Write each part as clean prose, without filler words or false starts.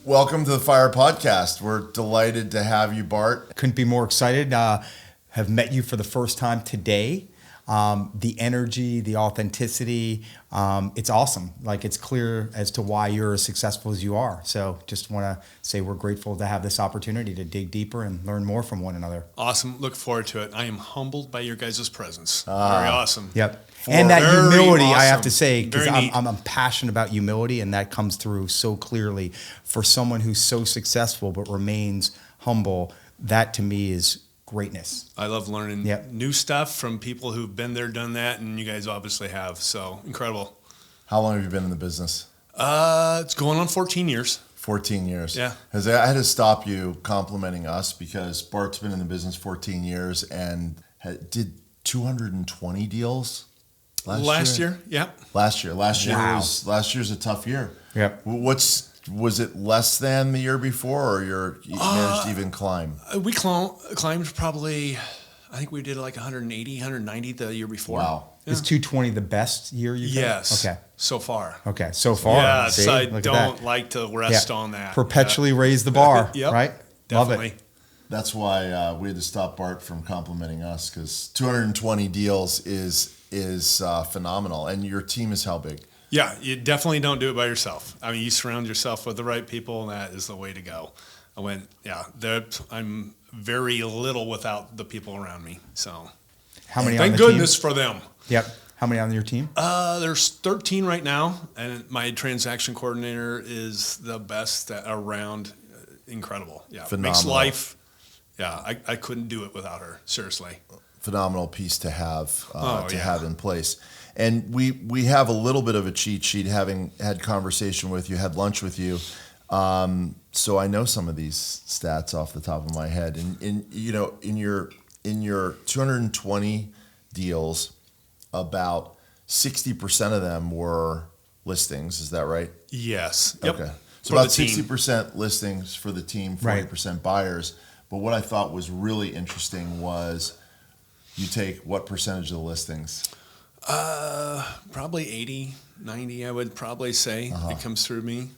Welcome to the Fire Podcast. We're delighted to have you, Bart. Couldn't be more excited. Have met you for the first time today. The energy, the authenticity, it's awesome. Like, it's clear as to why you're as successful as you are. So just want to say we're grateful to have this opportunity to dig deeper and learn more from one another. Awesome. Look forward to it. I am humbled by your guys' presence. Very awesome. Yep. And that humility, awesome. I have to say, because Very I'm passionate about humility, and that comes through so clearly for someone who's so successful but remains humble. That to me is greatness. I love learning new stuff from people who've been there, done that, and you guys obviously have. So incredible. How long have you been in the business? It's going on 14 years. 14 years. Yeah. I had to stop you complimenting us because Bart's been in the business 14 years and did 220 deals last year. Yeah. Last year Wow. last year's a tough year. Yep. Was it less than the year before, or you managed to even climb? We climbed probably, I think we did like 180, 190 the year before. Wow. Is 220 the best year you've had? Yes. Okay. So far. Okay. So far. Yes, See? I Look at don't that. like to rest on that. Perpetually raise the bar. Yep, Right? Definitely. Love it. That's why we had to stop Bart from complimenting us, because 220 deals is phenomenal. And your team is how big? Yeah, you definitely don't do it by yourself. I mean, you surround yourself with the right people, and that is the way to go. I'm very little without the people around me. So, How many thank on the goodness team? for them. Yep. How many on your team? There's 13 right now, and my transaction coordinator is the best around. Incredible. Yeah, Phenomenal. Makes life. Yeah, I couldn't do it without her. Seriously. Phenomenal piece to have Yeah. have in place. And we have a little bit of a cheat sheet, having had conversation with you, had lunch with you. So I know some of these stats off the top of my head. And in your 220 deals, about 60% of them were listings. Is that right? Yes. Yep. Okay. So For about the team. 60% listings for the team, 40% buyers. But what I thought was really interesting was you take what percentage of the listings? Probably 80, 90, I would probably say. It comes through me.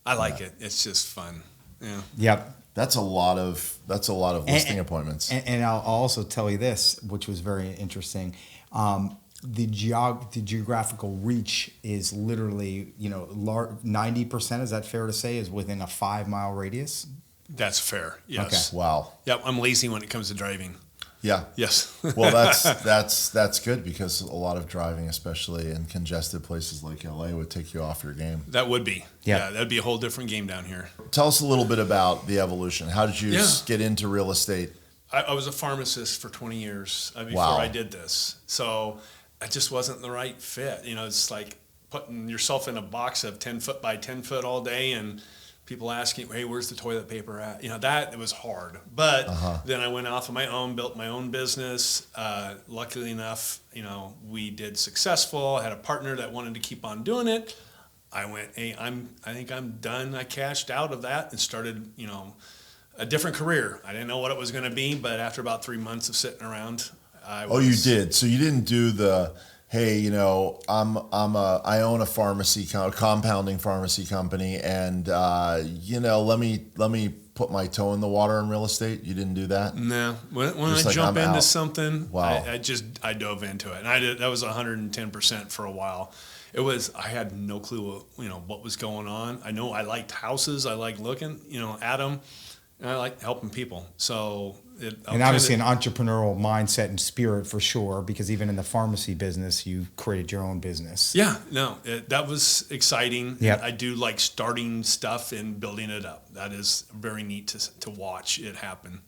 I like it. It's just fun. Yeah. Yep. That's a lot of listing appointments. And I'll also tell you this, which was very interesting. The geographical reach is literally, 90%, is that fair to say, is within a 5-mile radius? That's fair. Yes. Okay. Wow. Yep. I'm lazy when it comes to driving. Yeah. Yes. Well, that's good, because a lot of driving, especially in congested places like LA, would take you off your game. That would be. Yeah. Yeah. That'd be a whole different game down here. Tell us a little bit about the evolution. How did you Yeah. get into real estate? I was a pharmacist for 20 years before Wow. I did this. So I just wasn't the right fit. It's like putting yourself in a box of 10 foot by 10 foot all day, and people asking, hey, where's the toilet paper at? It was hard. But then I went off on my own, built my own business. Luckily enough, we did successful. I had a partner that wanted to keep on doing it. I went, hey, I think I'm done. I cashed out of that and started, a different career. I didn't know what it was going to be, but after about 3 months of sitting around, You did. So you didn't do the, hey, I own a compounding pharmacy company, and let me put my toe in the water in real estate. You didn't do that? No. When I Like, jump I'm into out. something, Wow. I dove into it, and I did. That was 110% for a while. I had no clue, what was going on. I know I liked houses. I liked looking, at them. And I like helping people. So And obviously an entrepreneurial mindset and spirit for sure, because even in the pharmacy business, you created your own business. Yeah, no, that was exciting. Yep. I do like starting stuff and building it up. That is very neat to watch it happen.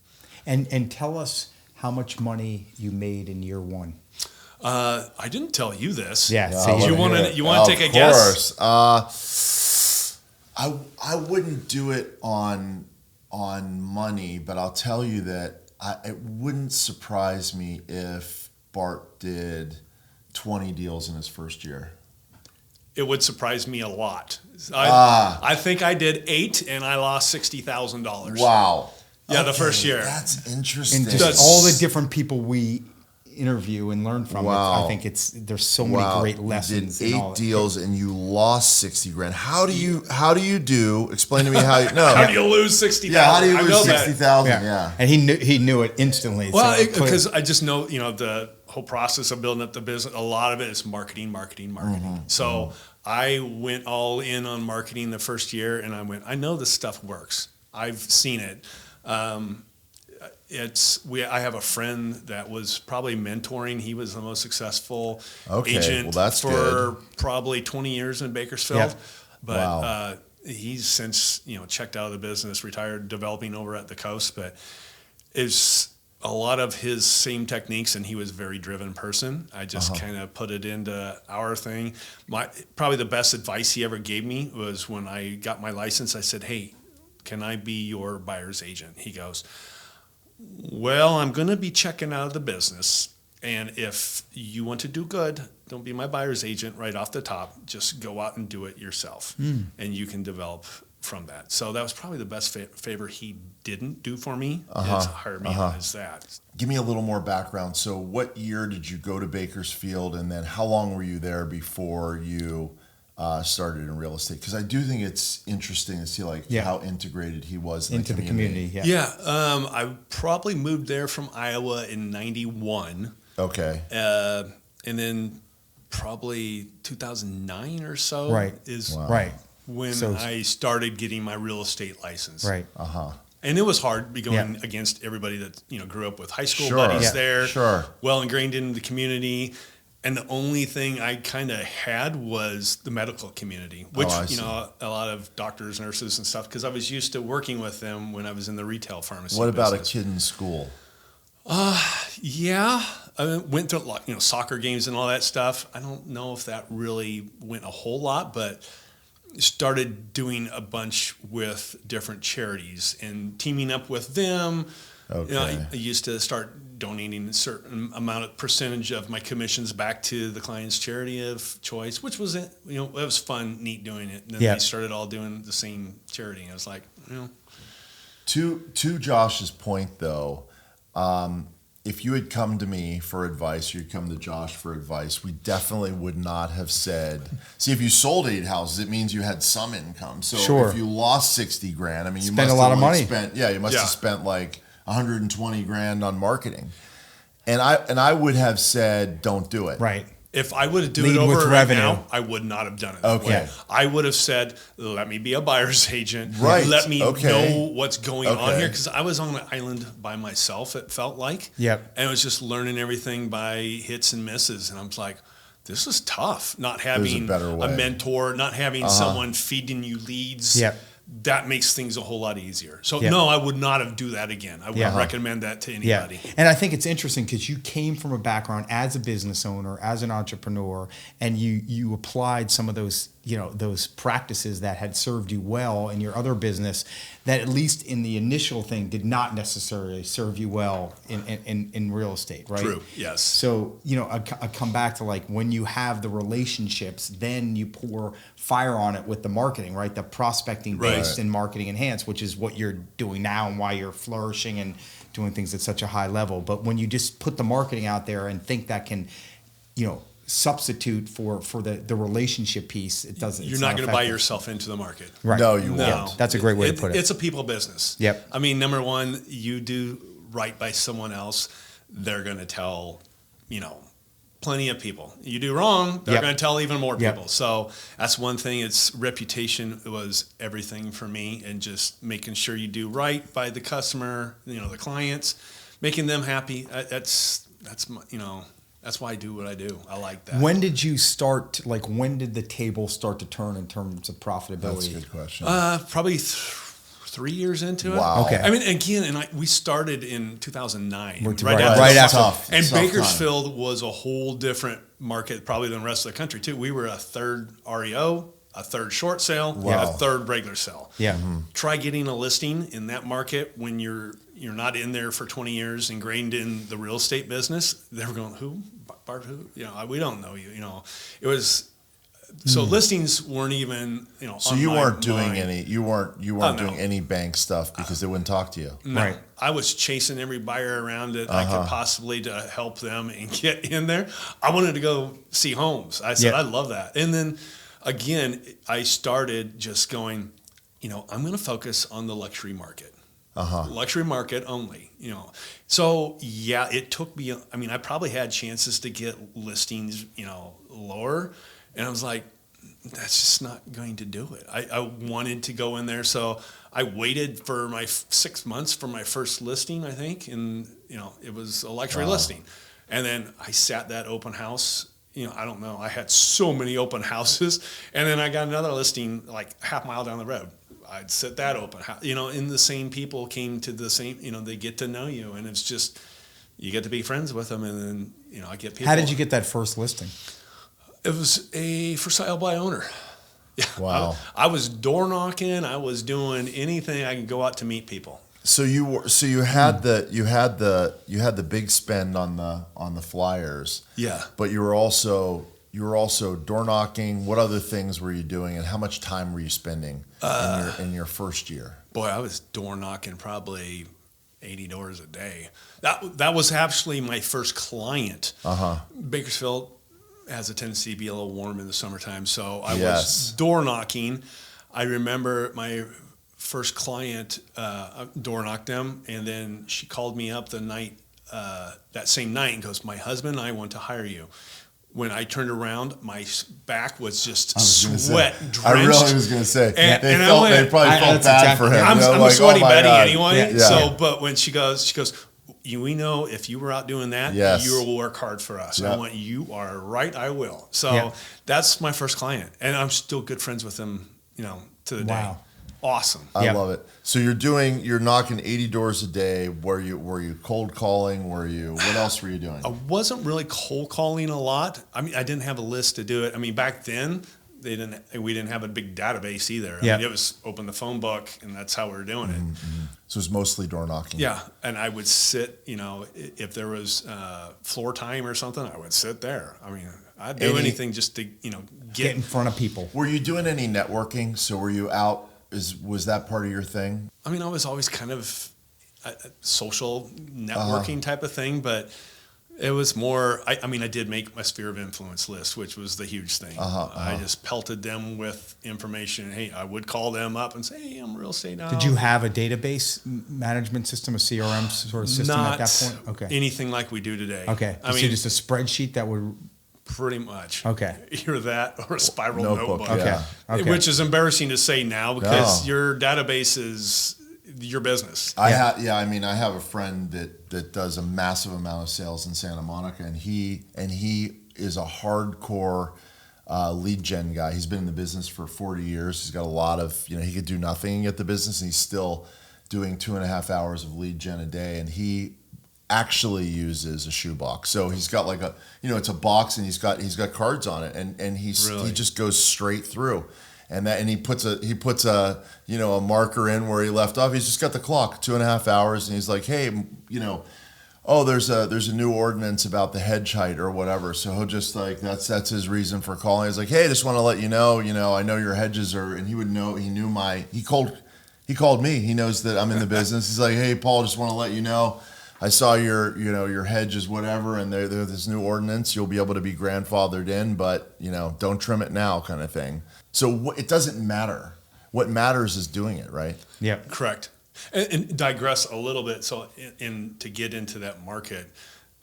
And tell us how much money you made in year one. I didn't tell you this. Yeah. You want to take a guess? Of course. I wouldn't do it on money, but I'll tell you that it wouldn't surprise me if Bart did 20 deals in his first year. It would surprise me a lot. I think I did 8 and I lost $60,000. Wow. Yeah, the first year. That's interesting. And just all the different people we interview and learn from Wow. it. I think there's so many great lessons. You did in 8 all deals and you lost 60 grand. How do you do? Explain to me how you. No. How do you lose 60,000? Yeah. How do you I lose know that. 60,000? Yeah. And he knew it instantly. Well, so because I just know, the whole process of building up the business, a lot of it is marketing. So I went all in on marketing the first year, and I know this stuff works. I've seen it. I have a friend that was probably mentoring. He was the most successful agent well, that's for good. probably 20 years in Bakersfield. Yep. But Wow. he's since checked out of the business, retired, developing over at the coast. But it's a lot of his same techniques, and he was a very driven person. I just kind of put it into our thing. Probably the best advice he ever gave me was when I got my license. I said, "Hey, can I be your buyer's agent?" He goes, "Well, I'm going to be checking out of the business, and if you want to do good, don't be my buyer's agent right off the top. Just go out and do it yourself, and you can develop from that." So that was probably the best favor he didn't do for me, is hire me on as that. Give me a little more background. So, what year did you go to Bakersfield, and then how long were you there before you started in real estate? Because I do think it's interesting to see how integrated he was into the community. Yeah, I probably moved there from Iowa in '91. Okay. And then probably 2009 or so Right. is Right. when So- I started getting my real estate license. Right. And it was hard to be going against everybody that grew up with high school Sure. buddies Yeah. there, Sure. well ingrained in the community. And the only thing I kind of had was the medical community, which, I see. a lot of doctors, nurses and stuff, because I was used to working with them when I was in the retail pharmacy What about business. a kid in school? Yeah, I went to a lot, soccer games and all that stuff. I don't know if that really went a whole lot, but started doing a bunch with different charities and teaming up with them. Okay. I used to start donating a certain amount of percentage of my commissions back to the client's charity of choice, which was, it was fun, neat doing it. And then they started all doing the same charity. And I was like, To Josh's point, though, if you had come to me for advice, you'd come to Josh for advice, we definitely would not have said, see, if you sold 8 houses, it means you had some income. So Sure. if you lost 60 grand, I mean, you Spent must a lot have of money. you must have spent like 120 grand on marketing. And I would have said, don't do it. Right. if I would have done Lead it over with right revenue. now, I would not have done it. Okay. That way. I would have said, let me be a buyer's agent. Right. Let me Okay. know what's going on Okay. here. Because I was on an island by myself, it felt like. Yep. And it was just learning everything by hits and misses. And I was like, this is tough. Not having better way. a mentor, not having someone feeding you leads. Yep. That makes things a whole lot easier. So Yep. no, I would not have do that again. I wouldn't recommend that to anybody. Yeah. And I think it's interesting because you came from a background as a business owner, as an entrepreneur, and you applied some of those, those practices that had served you well in your other business that, at least in the initial thing, did not necessarily serve you well in real estate, right? True. Yes. So, I come back to, like, when you have the relationships, then you pour fire on it with the marketing, right? The prospecting based and marketing enhanced, which is what you're doing now and why you're flourishing and doing things at such a high level. But when you just put the marketing out there and think that can, substitute for the relationship piece, it doesn't. You're not going to buy yourself into the market. Right. No, you No. won't. That's a great way to put it. It's a people business. Yep. I mean, number one, you do right by someone else, they're going to tell, plenty of people. You do wrong, they're Yep. going to tell even more Yep. people. So that's one thing. It's reputation was everything for me, and just making sure you do right by the customer, the clients, making them happy. That's my, that's why I do what I do. I like that. When did you start, when did the table start to turn in terms of profitability? That's a good question. Probably 3 years into it. Wow. Okay. I mean, again, we started in 2009. Right after after. Tough. And Tough time. Bakersfield was a whole different market probably than the rest of the country, too. We were a third REO, a third short sale, Wow. a third regular sale. Yeah. Try getting a listing in that market when you're not in there for 20 years, ingrained in the real estate business. They were going, who? Bart, who? We don't know you. It was So listings weren't even, So on you my weren't doing mind. any. You weren't no. doing any bank stuff because they wouldn't talk to you. No, Right. I was chasing every buyer around that I could possibly to help them and get in there. I wanted to go see homes. I said, Yeah. I love that. And then again, I started just going, I'm going to focus on the luxury market. Luxury market only, So yeah, it took me, I probably had chances to get listings, lower. And I was like, that's just not going to do it. I wanted to go in there. So I waited for my 6 months for my first listing, I think. And, it was a luxury listing. And then I sat that open house. I don't know. I had so many open houses. And then I got another listing like half mile down the road. I'd sit that open house, and the same people came to the same, they get to know you. And it's just, you get to be friends with them. And then, I get people. How did you get that first listing? It was a for sale by owner. Yeah. Wow. I was door knocking. I was doing anything I could go out to meet people. So you had the big spend on the flyers. Yeah. But you were also door knocking. What other things were you doing, and how much time were you spending in your first year? Boy, I was door knocking probably 80 doors a day. That was actually my first client. Bakersfield has a tendency to be a little warm in the summertime, so I was door knocking. I remember my first client, door knocked them, and then she called me up that same night and goes, "My husband and I want to hire you." When I turned around, my back was just sweat drenched. I really was going to say. And they I probably felt bad for him. I'm a sweaty Betty anyway. Yeah. So, but when she goes, we know if you were out doing that, you will work hard for us. Yep. I want you are right. I will. So that's my first client, and I'm still good friends with him. To the day. Awesome. I love it. So you're knocking 80 doors a day. Were you cold calling? What else were you doing? I wasn't really cold calling a lot. I didn't have a list to do it. Back then we didn't have a big database either. It was open the phone book, and that's how we were doing it. Mm-hmm. So it was mostly door knocking. Yeah, and I would sit. If there was floor time or something, I would sit there. I'd do anything just to Get in front of people. Were you doing any networking? So were you out? Was that part of your thing? I was always kind of a social networking type of thing, but it was more. I did make my sphere of influence list, which was the huge thing. I just pelted them with information. Hey, I would call them up and say, "Hey, I'm a real estate now." Did you have a database management system, a CRM sort of system at that point? Okay. Anything like we do today. Okay. So just a spreadsheet that would. Pretty much. Okay. Either that or a spiral notebook. Okay. Which is embarrassing to say now because your database is your business. I have a friend that does a massive amount of sales in Santa Monica, and he is a hardcore lead gen guy. He's been in the business for 40 years. He's got a lot of, he could do nothing and get the business, and he's still doing 2.5 hours of lead gen a day, and he actually uses a shoebox. So he's got like it's a box, and he's got cards on it, and he just goes straight through, and he puts a marker in where he left off. He's just got the clock 2.5 hours, and he's like, hey, there's a new ordinance about the hedge height or whatever. So he'll just that's his reason for calling. He's like, hey, I just want to let you know, I know your hedges are, and he called me. He knows that I'm in the business. He's like, hey, Paul, just want to let you know, I saw your hedges, whatever, and there's this new ordinance. You'll be able to be grandfathered in, but don't trim it now, kind of thing. So it doesn't matter. What matters is doing it, right? Yeah, correct. And digress a little bit. So, to get into that market,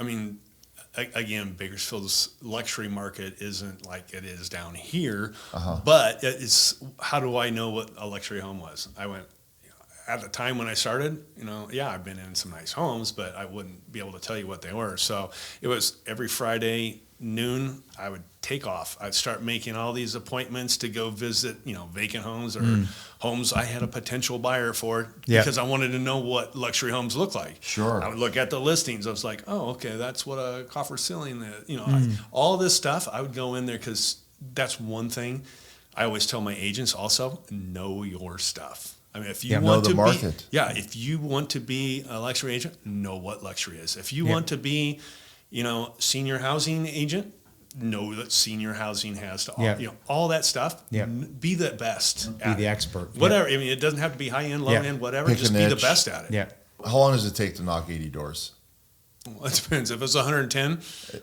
again, Bakersfield's luxury market isn't like it is down here, but it's how do I know what a luxury home was? I went. At the time when I started, I've been in some nice homes, but I wouldn't be able to tell you what they were. So it was every Friday noon, I would take off. I'd start making all these appointments to go visit, vacant homes or homes I had a potential buyer for because I wanted to know what luxury homes look like. Sure. I would look at the listings. I was like, oh, okay, that's what a coffer ceiling is. All this stuff, I would go in there because that's one thing. I always tell my agents also, know your stuff. If you want to market. if you want to be a luxury agent, know what luxury is. If you want to be, senior housing agent, know that senior housing has to, Yeah. all that stuff. Yeah. Be the best. Be at the it. expert. Whatever. I mean, it doesn't have to be high end, low Yeah. end, whatever. Pick a Just be the niche. best at it. Yeah. How long does it take to knock 80 doors? Well, it depends. If it's 110,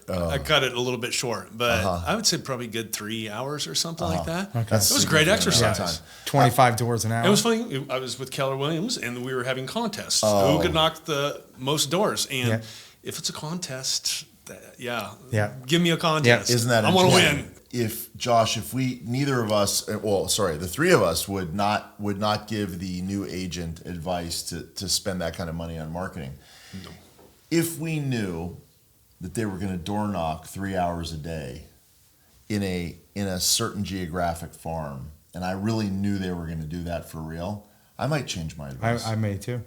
I cut it a little bit short, but I would say probably good 3 hours or something like that. Okay. That's It was great significant amount of exercise. time. 25 doors an hour. It was funny. I was with Keller Williams, and we were having contests. Oh. Who could knock the most doors? And Yeah. if it's a contest, Yeah. give me a contest. Isn't that I want to interesting? win. If Josh, if neither of us, the three of us would not give the new agent advice to spend that kind of money on marketing. No. If we knew that they were going to door knock 3 hours a day in a certain geographic farm, and I really knew they were going to do that for real, I might change my advice. I may too.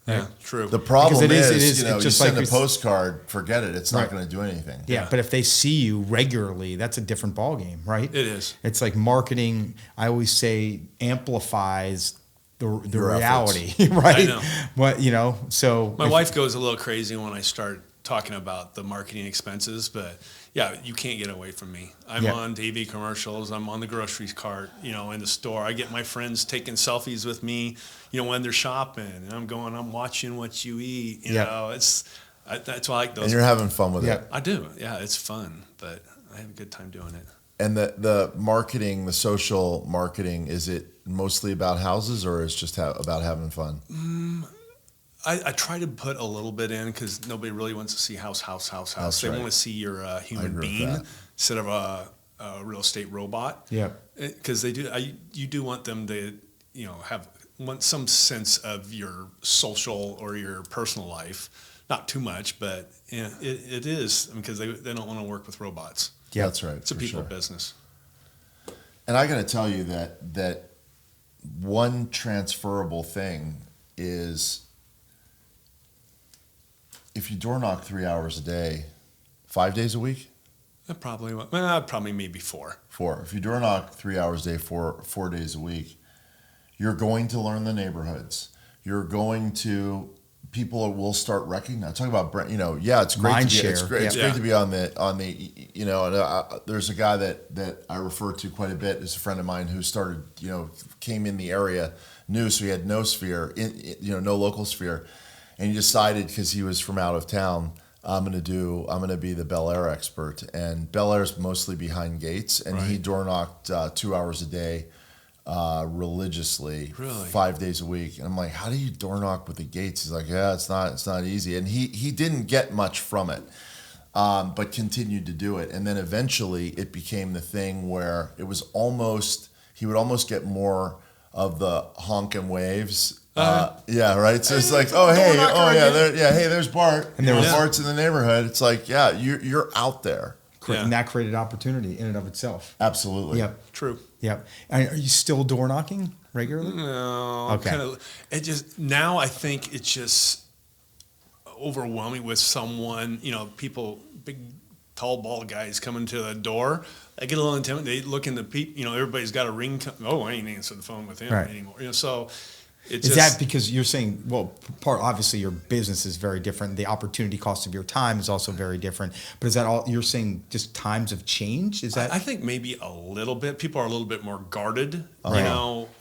Yeah, true. The problem Because is, you just send like a postcard, forget it. It's not Right. going to do anything. Yeah, but if they see you regularly, that's a different ballgame, right? It is. It's like marketing, I always say, amplifies the Your reality, right? I know. What, so. My wife goes a little crazy when I start talking about the marketing expenses, but yeah, you can't get away from me. I'm Yeah. on TV commercials. I'm on the grocery cart, in the store. I get my friends taking selfies with me, when they're shopping. And I'm watching what you eat. That's why I like those. And you're having fun with Yeah. it. I do. Yeah, it's fun, but I have a good time doing it. And the marketing, the social marketing, is it mostly about houses, or is just about having fun? I try to put a little bit in because nobody really wants to see house. That's They right. want to see your human agree with being that. instead of a real estate robot. Yeah. Because they do. You do want them to, want some sense of your social or your personal life. Not too much, but it is because they don't want to work with robots. Yeah, that's right. It's a for people sure. business. And I got to tell you that one transferable thing is if you door knock 3 hours a day, 5 days a week, Probably maybe 4. 4. If you door knock 3 hours a day, 4 days a week, you're going to learn the neighborhoods. You're going to people will start recognizing. Talking about it's great Mind to be. share. It's great. It's Yeah. great to be on the. There's a guy that I refer to quite a bit. Is a friend of mine who started. Came in the area new, so he had no sphere. No local sphere, and he decided because he was from out of town. I'm gonna be the Bel Air expert, and Bel Air's mostly behind gates, and he Right. door knocked 2 hours a day. Religiously, Really? 5 days a week, and I'm like, how do you door knock with the gates? He's like, yeah, it's not easy, and he didn't get much from it, but continued to do it, and then eventually it became the thing where it was he would almost get more of the honk and waves. Yeah, right. So it's like, hey, there's Bart, And there was- Bart's in the neighborhood. It's like, yeah, you're out there. Yeah. And that created opportunity in and of itself. Absolutely. Yep. True. Yep. And are you still door knocking regularly? No. Okay. Now I think it's just overwhelming with someone, people, big, tall, bald guys coming to the door. I get a little intimidated. They look in the everybody's got a ring. I ain't answering the phone with him Right. anymore. So it's Is just, that because you're saying, obviously your business is very different. The opportunity cost of your time is also very different. But is that all you're saying? Just times have changed? Is that? I think maybe a little bit. People are a little bit more guarded,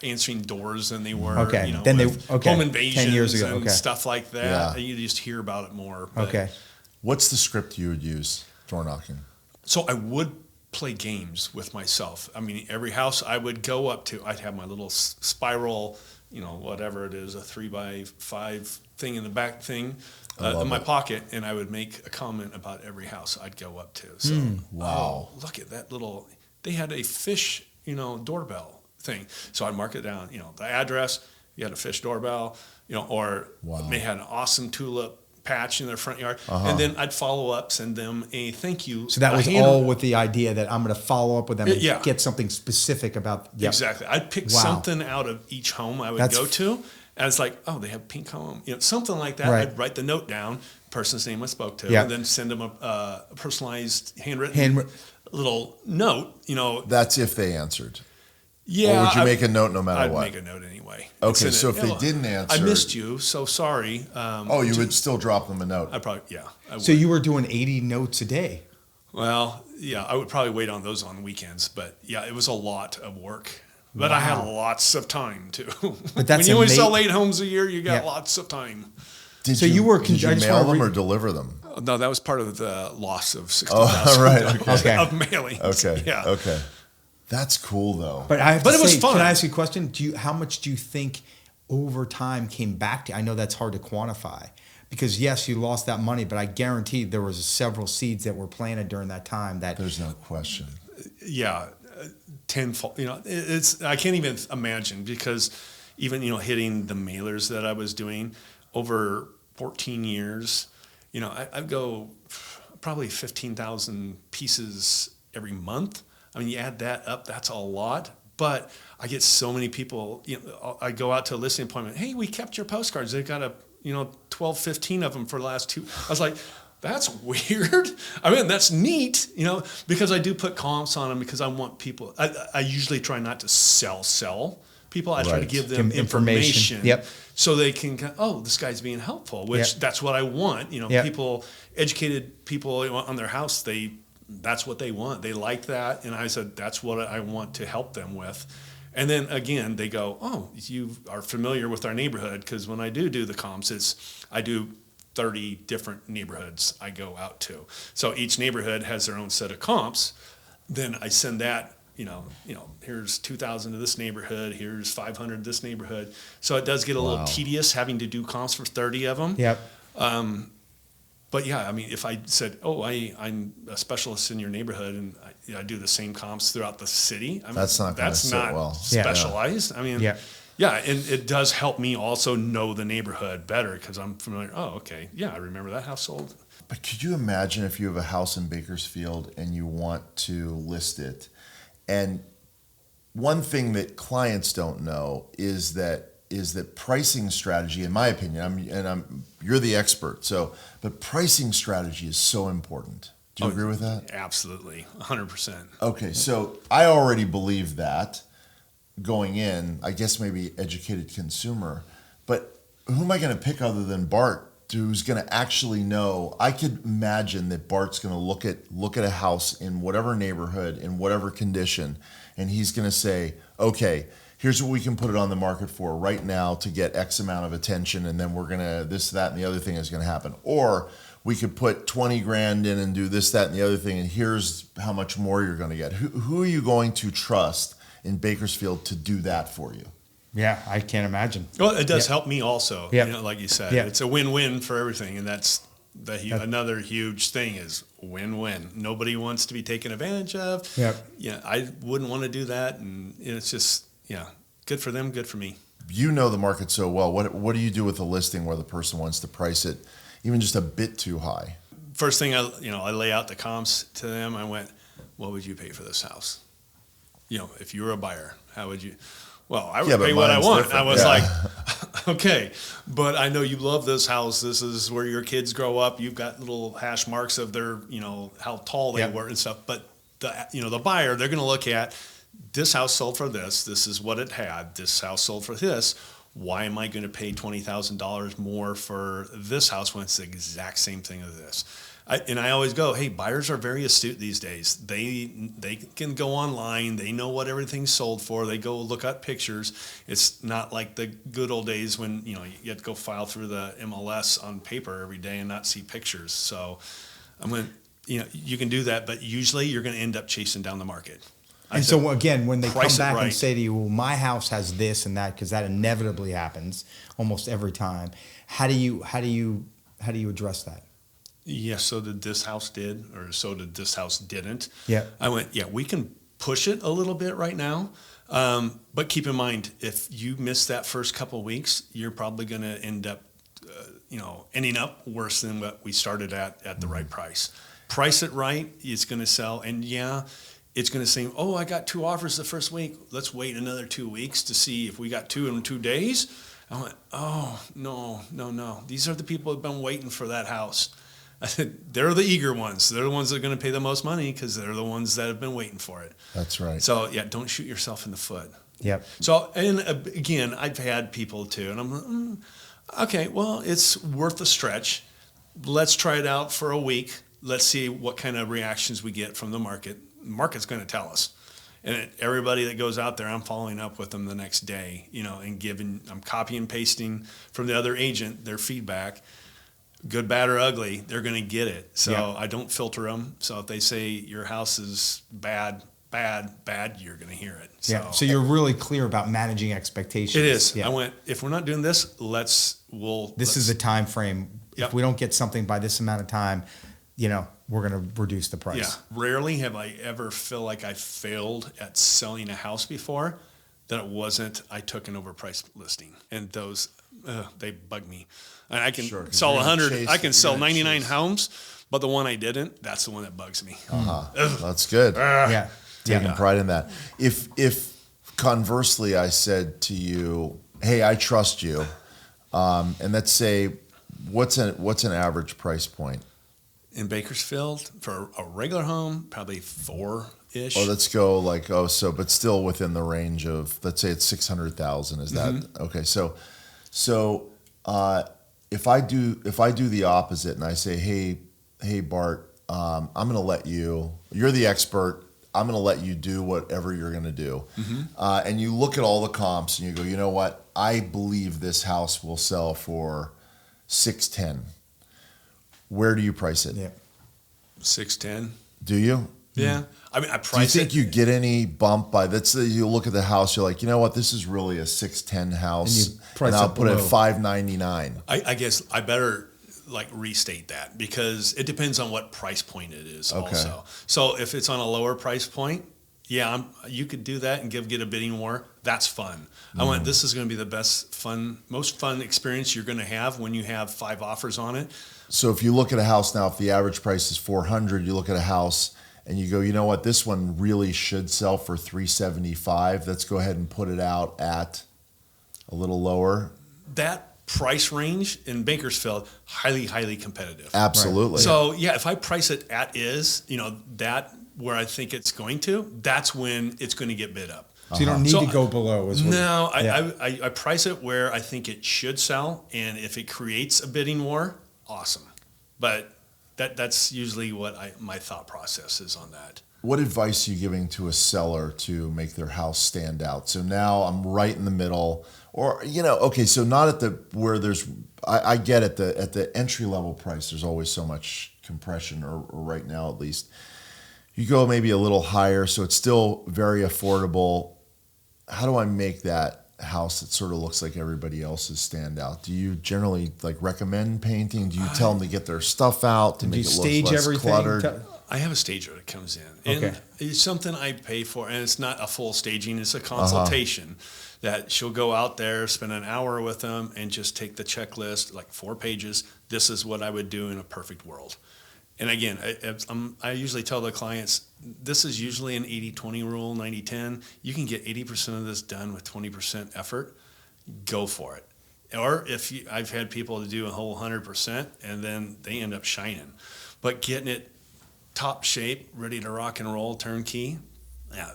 answering doors than they were. Okay. Then with okay. home invasions 10 years ago. and Okay. stuff like that. Yeah. And you just hear about it more. But Okay. What's the script you would use door knocking? So I would play games with myself. I mean, every house I would go up to, I'd have my little spiral, whatever it is, a 3x5 thing in the back thing in my pocket, and I would make a comment about every house I'd go up to. So, Wow. look at that little. They had a fish, doorbell thing. So I'd mark it down. The address. You had a fish doorbell. Or they had an awesome tulip patch in their front yard, and then I'd follow up, send them a thank you. So that was all with the idea that I'm going to follow up with them and Yeah. get something specific about. Yep. Exactly. I'd pick Wow. something out of each home I would That's go to, and it's like, they have pink home, something like that. Right. I'd write the note down, person's name I spoke to, Yeah. and then send them a personalized handwritten little note. That's if they answered. Yeah. Or would you make a note no matter I'd what? make a note anyway. Okay, And so send if they didn't answer, I missed you, so sorry. you would still drop them a note. I probably, yeah. I would. So you were doing 80 notes a day. Well, yeah, I would probably wait on those on weekends, but yeah, it was a lot of work. But I had lots of time too. But that's when you only sell ama- 8 homes a year, you got Yeah. lots of time. Did So you were con- did you I just mail wanna them re- or deliver them? No, that was part of the loss of Oh, $60,000 right. Okay. of mailing. Okay. Yeah. Okay. That's cool though. But I have But to it was say, fun. can I ask you a question? How much do you think over time came back to you? I know that's hard to quantify because yes, you lost that money, but I guarantee there was several seeds that were planted during that time that There's no question. Yeah, tenfold. It's I can't even imagine because even hitting the mailers that I was doing over 14 years, I'd go probably 15,000 pieces every month. I mean, you add that up, that's a lot. But I get so many people. I go out to a listing appointment. Hey, we kept your postcards. They've got 12, 15 of them for the last 2. I was like, that's weird. I mean, that's neat, because I do put comps on them because I want people. I usually try not to sell people. I try to Right. give them Information. information. Yep. So they can go, oh, this guy's being helpful, which Yep. that's what I want. Yep. People, educated people on their house, that's what they want. They like that. And I said, that's what I want to help them with. And then again, they go, oh, you are familiar with our neighborhood. Because when I do the comps, I do 30 different neighborhoods I go out to. So each neighborhood has their own set of comps. Then I send that, here's 2,000 to this neighborhood, here's 500 to this neighborhood. So it does get a little tedious having to do comps for 30 of them. Yep. But yeah, I mean, if I said, oh, I'm a specialist in your neighborhood and I do the same comps throughout the city, I mean, That's not gonna sit well. Yeah. specialized. I mean, Yeah. yeah, and it does help me also know the neighborhood better because I'm familiar. Oh, okay, yeah, I remember that house sold. But could you imagine if you have a house in Bakersfield and you want to list it? And one thing that clients don't know is that pricing strategy, in my opinion, you're the expert, but pricing strategy is so important. Do you agree with that? Absolutely, 100%. Okay, so I already believe that going in, I guess maybe educated consumer, but who am I going to pick other than Bart who's going to actually know? I could imagine that Bart's going to look at a house in whatever neighborhood, in whatever condition, and he's going to say, okay, here's what we can put it on the market for right now to get X amount of attention, and then we're going to, this, that, and the other thing is going to happen. Or we could put 20 grand in and do this, that, and the other thing, and here's how much more you're going to get. Who are you going to trust in Bakersfield to do that for you? Yeah, I can't imagine. Well, it does help me also. Yeah. Like you said, Yeah. it's a win-win for everything, and that's another huge thing is win-win. Nobody wants to be taken advantage of. Yeah. Yeah, I wouldn't want to do that, and it's just good for them, good for me. You know the market so well. What do you do with a listing where the person wants to price it even just a bit too high? First thing I lay out the comps to them. I went, what would you pay for this house? If you were a buyer, how would you? Well, I would pay what I want. Different. I was like, okay, but I know you love this house. This is where your kids grow up. You've got little hash marks of their, how tall they were and stuff. But the buyer, they're going to look at this house sold for this. This is what it had. This house sold for this. Why am I going to pay $20,000 more for this house when it's the exact same thing as this? I always go, hey, buyers are very astute these days. They can go online. They know what everything's sold for. They go look at pictures. It's not like the good old days when you had to go file through the MLS on paper every day and not see pictures. So I'm going to, you can do that, but usually you're going to end up chasing down the market. And so again, when they come price it back and right. say to you, well, my house has this and that, because that inevitably happens almost every time. How do you address that? Yeah, so did this house did, or so did this house didn't. Yeah. I went, we can push it a little bit right now. But keep in mind, if you miss that first couple of weeks, you're probably going to end up, ending up worse than what we started at the right price. Price it right, it's going to sell. And it's going to say, oh, I got 2 offers the first week. Let's wait another 2 weeks to see if we got 2 in 2 days. I went, oh, no. These are the people who have been waiting for that house. I said, they're the eager ones. They're the ones that are going to pay the most money because they're the ones that have been waiting for it. That's right. So, don't shoot yourself in the foot. Yep. So, and again, I've had people too, and I'm like, okay, well, it's worth a stretch. Let's try it out for a week. let's see what kind of reactions we get from the market. The market's going to tell us. And everybody that goes out there, I'm following up with them the next day, and I'm copy and pasting from the other agent their feedback, good, bad, or ugly. They're going to get it. So I don't filter them. So if they say your house is bad, you're going to hear it. So you're really clear about managing expectations. It is. Yeah. I went, if we're not doing this, this is the time frame. Yep. If we don't get something by this amount of time, we're going to reduce the price. Yeah. Rarely have I ever feel like I failed at selling a house before that it wasn't I took an overpriced listing. And those, they bug me. And I can sell 100, I can sell 99 homes, but the one I didn't, that's the one that bugs me. That's good. Taking pride in that. If conversely I said to you, hey, I trust you, and let's say, what's an average price point? In Bakersfield, for a regular home, probably 4-ish. Oh, let's go but still within the range of, let's say it's 600,000. Is that okay? So if I do the opposite and I say, hey Bart, I'm going to let you're the expert. I'm going to let you do whatever you're going to do. And you look at all the comps and you go, you know what? I believe this house will sell for 610. Where do you price it? 610. Do you? Yeah. I mean, I price it. Do you think you get any bump by that? You look at the house, you're like, you know what? This is really a 610 house. And I'll put it at $599. I guess I better restate that because it depends on what price point it is also. So if it's on a lower price point, you could do that and get a bidding war. That's fun. This is going to be the most fun experience you're going to have when you have 5 offers on it. So if you look at a house now, if the average price is 400, you look at a house and you go, you know what, this one really should sell for 375. Let's go ahead and put it out at a little lower. That price range in Bakersfield, highly, highly competitive. Absolutely. Right. So if I price it at that where I think it's going to, that's when it's going to get bid up. So you don't need to go below. I price it where I think it should sell, and if it creates a bidding war, awesome. But that's usually what my thought process is on that. What advice are you giving to a seller to make their house stand out? So now I'm right in the middle, or so not at where there's. I get at the entry level price. There's always so much compression, or right now at least. You go maybe a little higher, so it's still very affordable. How do I make that house that sort of looks like everybody else's stand out? Do you generally recommend painting? Do you tell them to get their stuff out to make it look less cluttered? I have a stager that comes in, and it's something I pay for, and it's not a full staging; it's a consultation that she'll go out there, spend an hour with them, and just take the checklist, 4 pages. This is what I would do in a perfect world. And again, I usually tell the clients, this is usually an 80-20 rule, 90-10. You can get 80% of this done with 20% effort. Go for it. Or I've had people to do a whole 100%, and then they end up shining. But getting it top shape, ready to rock and roll, turnkey,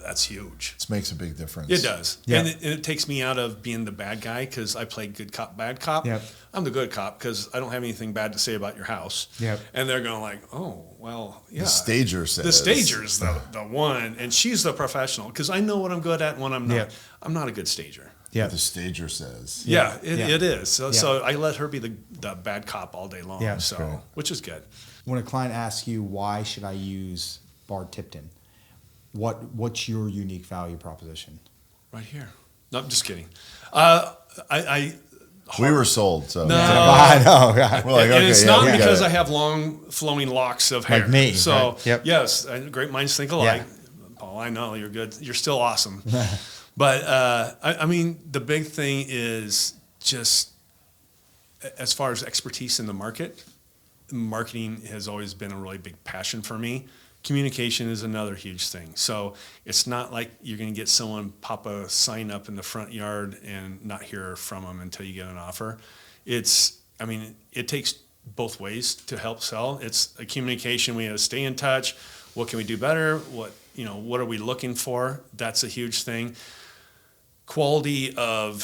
that's huge. This makes a big difference. It does. Yeah. And it takes me out of being the bad guy because I play good cop, bad cop. Yep. I'm the good cop because I don't have anything bad to say about your house. Yep. And they're going oh, well, yeah. The stager says. The stager's the one, and she's the professional because I know what I'm good at and what I'm not. Yep. I'm not a good stager. Yeah. The stager says. Yeah, it is. So I let her be the bad cop all day long. Yeah, which is good. When a client asks you, why should I use Bart Tipton? What's your unique value proposition? Right here. No, I'm just kidding. We were sold, so. No. I know. We're like, and it's not because I have long flowing locks of hair. Like me. So, right? Yep. yes, great minds think alike. Yeah. Paul, I know you're good. You're still awesome. But, the big thing is just as far as expertise in the market, marketing has always been a really big passion for me. Communication is another huge thing. So it's not like you're going to get someone pop a sign up in the front yard and not hear from them until you get an offer. It takes both ways to help sell. It's a communication. We have to stay in touch. What can we do better? What are we looking for? That's a huge thing. Quality of,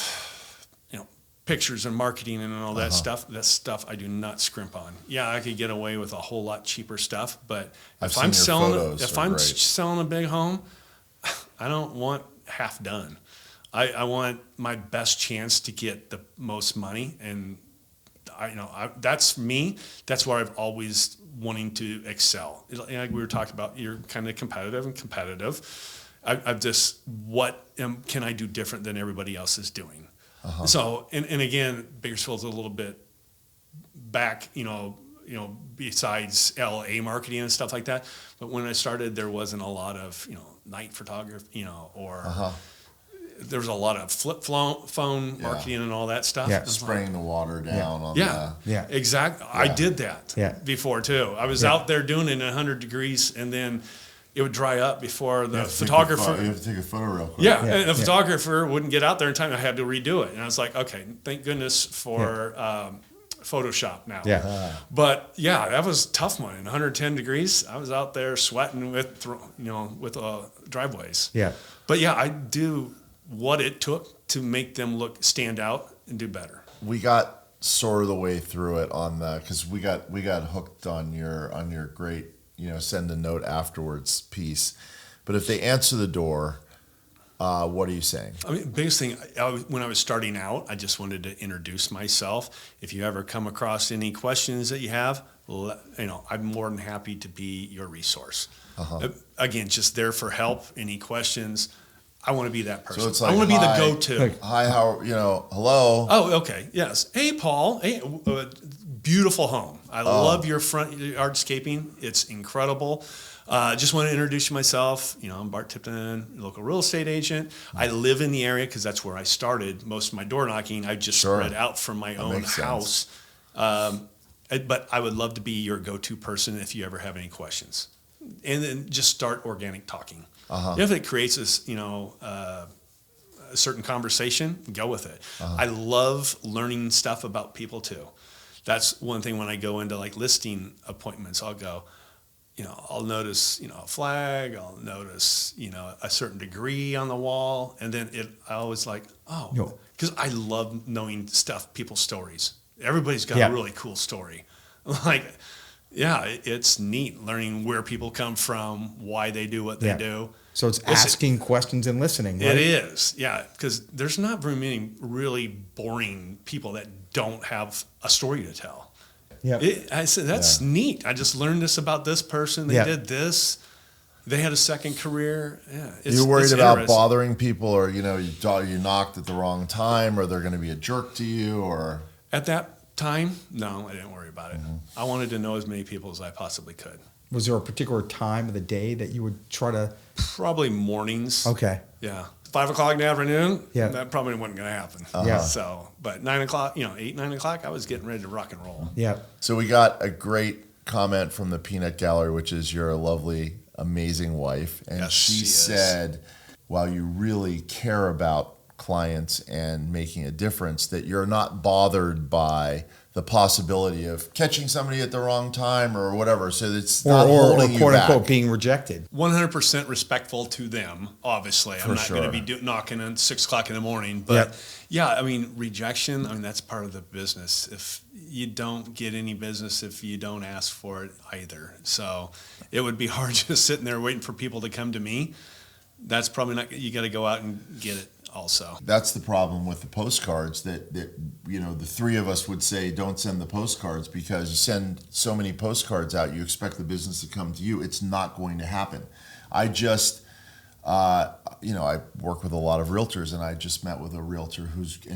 pictures and marketing and all that stuff. That stuff I do not scrimp on. Yeah, I could get away with a whole lot cheaper stuff, but if I'm selling a big home, I don't want half done. I want my best chance to get the most money, and that's me. That's where I've always wanting to excel. Like we were talking about, you're kind of competitive. I've just, can I do different than everybody else is doing? So, and again, Bakersfield's a little bit back, besides LA marketing and stuff like that. But when I started, there wasn't a lot of, night photography, there was a lot of flip phone marketing and all that stuff. Yeah, spraying the water down on exactly. Yeah. I did that before too. I was out there doing it in 100 degrees, and then it would dry up before the photographer. You have to take a photo real quick. And the photographer wouldn't get out there in time. I had to redo it, and I was like, okay, thank goodness for Photoshop now. But that was a tough one. In 110 degrees, I was out there sweating with driveways. But I do what it took to make them stand out and do better. We got sort of the way through it on the, because we got hooked on your great, send a note afterwards piece. But if they answer the door, what are you saying? I mean, biggest thing, when I was starting out, I just wanted to introduce myself. If you ever come across any questions that you have, I'm more than happy to be your resource. Again, just there for help, any questions. I want to be that person. So it's like, I want to be the go-to. Hi, hello. Oh, okay, yes. Hey, Paul. Hey, beautiful home. I love your front hardscaping. It's incredible. Just want to introduce myself. I'm Bart Tipton, local real estate agent. I live in the area because that's where I started most of my door knocking. I just spread out from my own house. But I would love to be your go-to person if you ever have any questions. And then just start organic talking. If it creates this, a certain conversation, go with it. I love learning stuff about people too. That's one thing when I go into like listing appointments, I'll go, I'll notice, a flag, I'll notice, a certain degree on the wall. And then I always like, because I love knowing people's stories. Everybody's got a really cool story. It's neat learning where people come from, why they do what they do. So it's asking questions and listening, right? It is, because there's not very many really boring people that don't have a story to tell. I said, that's neat. I just learned this about this person. They did this. They had a second career. You're worried about bothering people, or you knocked at the wrong time, or they're going to be a jerk to you, or at that time, no, I didn't worry about it. I wanted to know as many people as I possibly could. Was there a particular time of the day that you would try to? Probably mornings. Okay. Yeah. 5 o'clock in the afternoon. Yeah. That probably wasn't going to happen. So, but 9 o'clock, 8, 9 o'clock, I was getting ready to rock and roll. Yeah. So we got a great comment from the Peanut Gallery, which is your lovely, amazing wife. And she said, while you really care about clients and making a difference, that you're not bothered by the possibility of catching somebody at the wrong time or whatever. So it's not holding you back. Or quote unquote being rejected. 100% respectful to them, obviously. I'm not going to be knocking at 6 o'clock in the morning. But rejection, that's part of the business. If you don't get any business if you don't ask for it either. So it would be hard just sitting there waiting for people to come to me. That's probably not, you got to go out and get it. Also, that's the problem with the postcards that the three of us would say don't send the postcards, because you send so many postcards out, you expect the business to come to you. It's not going to happen. I just I work with a lot of realtors, and I just met with a realtor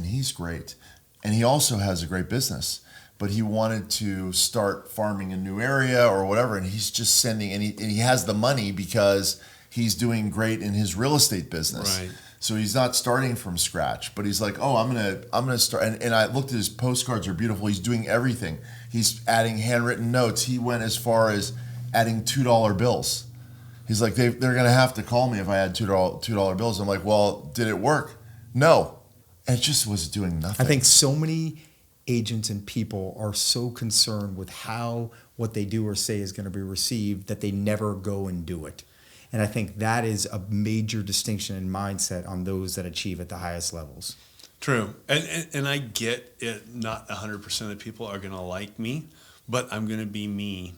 he's great, and he also has a great business, but he wanted to start farming a new area or whatever, and he's just sending, and he has the money because he's doing great in his real estate business. Right. So he's not starting from scratch, but he's like, I'm gonna start. And I looked at his postcards; are beautiful. He's doing everything. He's adding handwritten notes. He went as far as adding $2 bills. He's like, they're gonna have to call me if I add $2 bills. I'm like, well, did it work? No, and it just was doing nothing. I think so many agents and people are so concerned with how what they do or say is going to be received that they never go and do it. And I think that is a major distinction in mindset on those that achieve at the highest levels. True. And I get it. Not 100% of people are going to like me, but I'm going to be me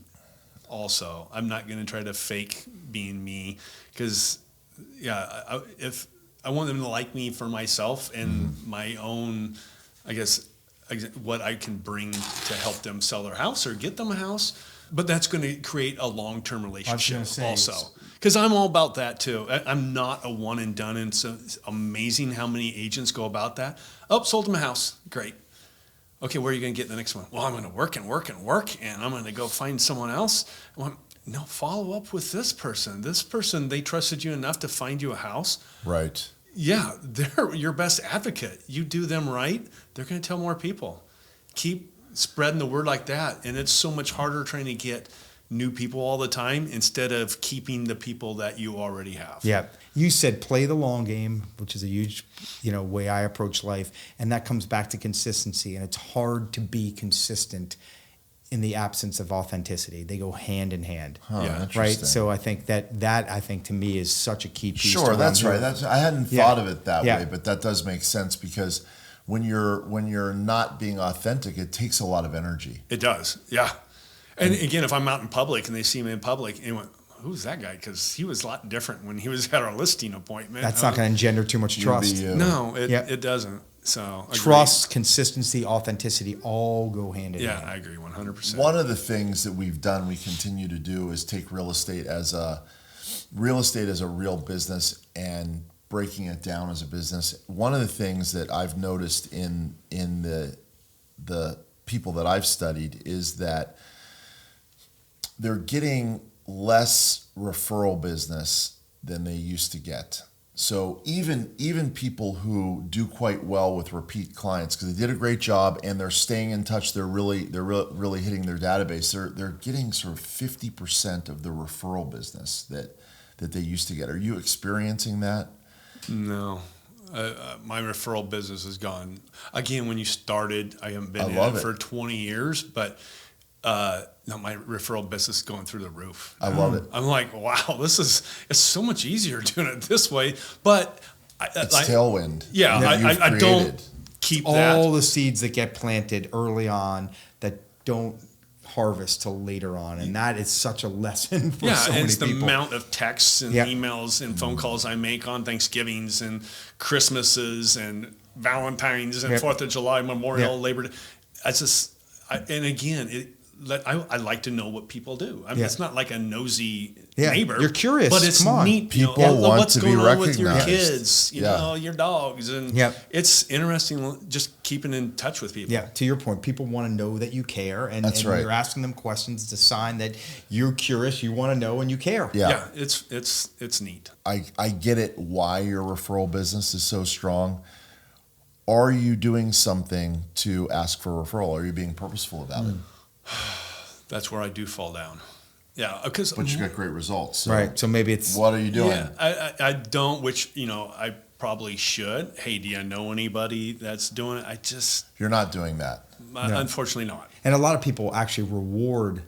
also. I'm not going to try to fake being me because, if I want them to like me for myself and my own, I guess, what I can bring to help them sell their house or get them a house. But that's going to create a long-term relationship also. Because I'm all about that too. I'm not a one and done. And so it's amazing how many agents go about that. Oh, sold them a house. Great. Okay, where are you going to get the next one? Well, I'm going to work and work and work, and I'm going to go find someone else. Well, no, follow up with this person. This person, they trusted you enough to find you a house. Right. Yeah, they're your best advocate. You do them right, they're going to tell more people. Keep spreading the word like that. And it's so much harder trying to get new people all the time instead of keeping the people that you already have. Yeah. You said play the long game, which is a huge, way I approach life. And that comes back to consistency. And it's hard to be consistent in the absence of authenticity. They go hand in hand. Huh, Yeah. interesting. Right. So I think that I think to me is such a key piece. Sure, that's right. I hadn't thought of it that way, but that does make sense because when you're not being authentic, it takes a lot of energy. It does, yeah. And again, if I'm out in public and they see me in public and went, who's that guy? Because he was a lot different when he was at our listing appointment. That's not going to engender too much trust. No, it doesn't. So trust, consistency, authenticity all go hand in hand. Yeah, I agree 100%. One of the things that we continue to do is take real estate as a real business and breaking it down as a business. One of the things that I've noticed in the people that I've studied is that they're getting less referral business than they used to get. So even people who do quite well with repeat clients because they did a great job and they're staying in touch, they're really hitting their database. They're getting sort of 50% of the referral business that they used to get. Are you experiencing that? No. My referral business is gone. Again, when you started, I haven't been in it for 20 years, but no, my referral business is going through the roof. I love it. I'm like, wow, it's so much easier doing it this way. But it's tailwind. Yeah, I don't keep that. All the seeds that get planted early on that don't harvest till later on, and that is such a lesson for so many people. Yeah, the amount of texts and emails and phone calls I make on Thanksgivings and Christmases and Valentine's and 4th of July, Memorial, Labor Day. And again, I like to know what people do. I mean, it's not like a nosy neighbor. You're curious, but it's neat. People want what's to going be on recognized. with your kids, your dogs, and it's interesting just keeping in touch with people. Yeah, to your point, people want to know that you care, and you're asking them questions. It's a sign that you're curious, you want to know, and you care. Yeah, it's neat. I get it why your referral business is so strong. Are you doing something to ask for a referral? Are you being purposeful about it? That's where I do fall down. Yeah, but you got great results. So right. So maybe it's what are you doing? Yeah, I don't. Which I probably should. Hey, do you know anybody that's doing it? You're not doing that. Unfortunately, not. And a lot of people actually reward,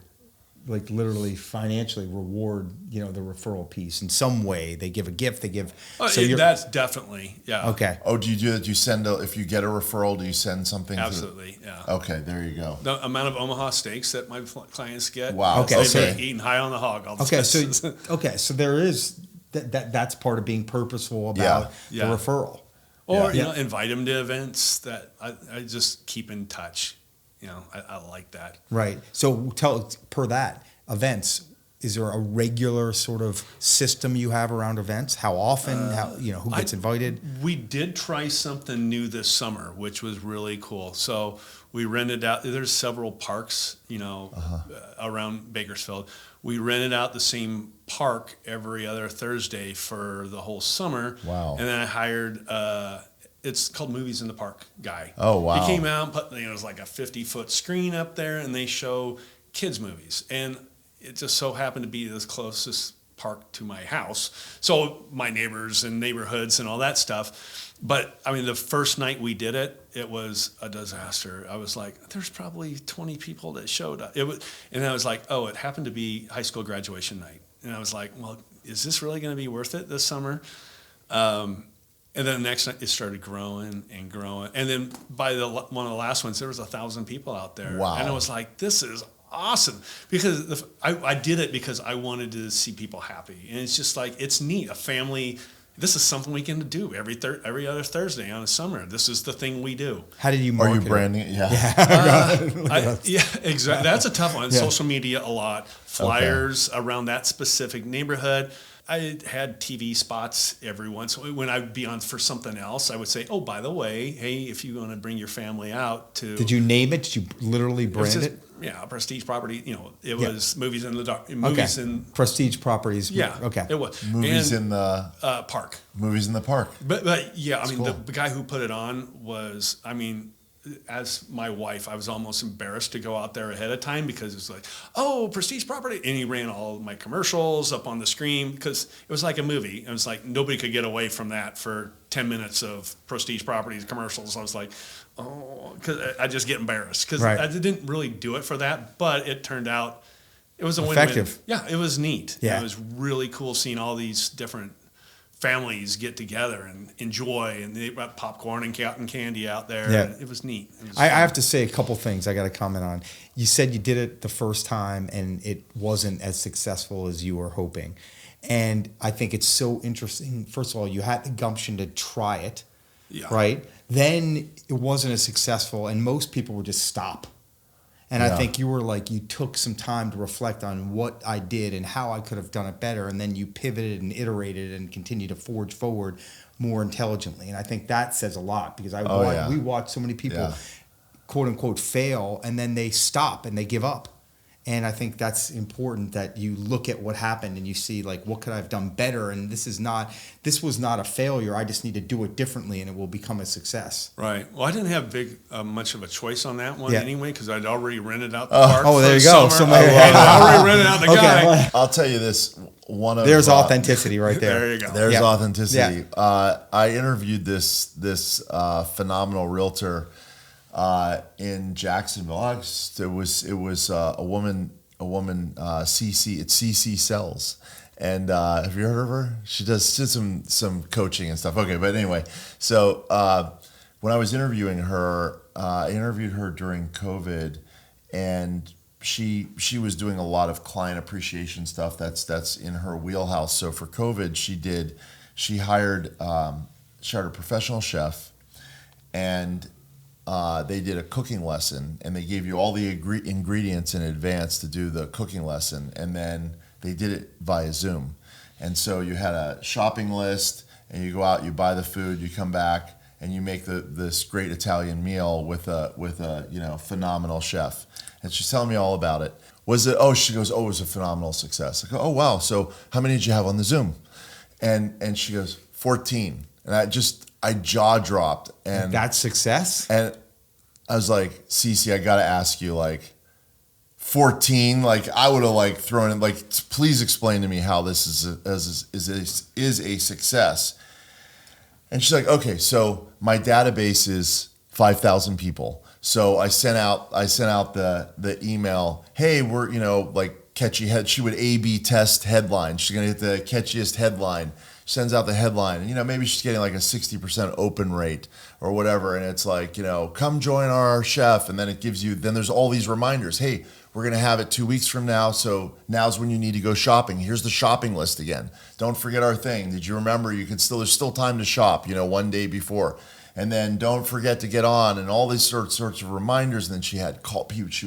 like literally financially reward, the referral piece in some way. They give a gift. They give. That's definitely Okay. Oh, do you do that? Do you send if you get a referral? Do you send something? Absolutely. Okay, there you go. The amount of Omaha steaks that my clients get. Wow. Okay. They're eating high on the hog. So there is that's part of being purposeful about the referral. Or invite them to events that I just keep in touch. I like that. Right. So per that, events, is there a regular sort of system you have around events? How often? Who gets invited? We did try something new this summer, which was really cool. So we rented out, there's several parks, around Bakersfield. We rented out the same park every other Thursday for the whole summer. Wow. And then I hired it's called Movies in the Park guy. Oh, wow. He came out and put, it was like a 50-foot screen up there, and they show kids' movies. And it just so happened to be the closest park to my house. So my neighbors and neighborhoods and all that stuff. But, the first night we did it, it was a disaster. I was like, there's probably 20 people that showed up. And I was like, it happened to be high school graduation night. And I was like, well, is this really going to be worth it this summer? And then the next night it started growing and growing. And then by one of the last ones, there was 1,000 people out there. Wow. And I was like, this is awesome. Because I did it because I wanted to see people happy. And it's just like, it's neat. A family, this is something we can do every other Thursday on the summer. This is the thing we do. How did you Are market you branding it? Yeah. Yeah, exactly. That's a tough one. Social media a lot. Flyers around that specific neighborhood. I had TV spots every once. When I'd be on for something else, I would say, "Oh, by the way, hey, if you want to bring your family out to..." Did you name it? Did you literally brand it? Yeah, Prestige Property. It was movies in the dark. Movies in Prestige Properties. Yeah. Okay. It was Movies in the park. Movies in the park. But yeah, I mean, cool. the guy who put it on was, I mean, as my wife, I was almost embarrassed to go out there ahead of time because it was like, oh, Prestige Property. And he ran all my commercials up on the screen because it was like a movie. It was like nobody could get away from that for 10 minutes of Prestige Properties commercials. I was like, oh, because I just get embarrassed because I didn't really do it for that. But it turned out it was a effective. win-win. Yeah, it was neat. Yeah. It was really cool seeing all these different families get together and enjoy, and they brought popcorn and cotton candy out there. Yeah. And it was neat. It was I have to say a couple things I got to comment on. You said you did it the first time and it wasn't as successful as you were hoping. And I think it's so interesting. First of all, you had the gumption to try it, right? Then it wasn't as successful and most people would just stop. And I think you were like, you took some time to reflect on what I did and how I could have done it better. And then you pivoted and iterated and continued to forge forward more intelligently. And I think that says a lot because we watch so many people, quote unquote, fail and then they stop and they give up. And I think that's important that you look at what happened and you see like, what could I have done better? And this was not a failure. I just need to do it differently and it will become a success. Right. Well, I didn't have much of a choice on that one anyway because I'd already rented out the park. Oh, there you go. I already rented out the guy. I'll tell you this. There's authenticity right there. There you go. There's authenticity. Yeah. I interviewed this phenomenal realtor in Jacksonville. It was a woman, CC. It's CC Sells, and have you heard of her? She does some coaching and stuff. Okay, but anyway, so when I was interviewing her, I interviewed her during COVID, and she was doing a lot of client appreciation stuff. That's in her wheelhouse. So for COVID, she hired a professional chef, and they did a cooking lesson, and they gave you all the ingredients in advance to do the cooking lesson, and then they did it via Zoom. And so you had a shopping list, and you go out, you buy the food, you come back, and you make this great Italian meal with a phenomenal chef. And she's telling me all about it. She goes, it was a phenomenal success. I go, oh wow, so how many did you have on the Zoom? And she goes, 14. And I jaw dropped. And that's success? And I was like, Cece, I got to ask you, 14, I would have thrown in, please explain to me how this is a success. And she's like, okay, so my database is 5,000 people. So I sent out the email, hey, we're, catchy head. She would A/B test headline. She's going to get the catchiest headline. Sends out the headline, and maybe she's getting a 60% open rate or whatever, and it's come join our chef, and then it gives you, then there's all these reminders. Hey, we're gonna have it 2 weeks from now, so now's when you need to go shopping. Here's the shopping list again. Don't forget our thing. Did you remember? There's still time to shop. 1 day before, and then don't forget to get on, and all these sorts of reminders. And then she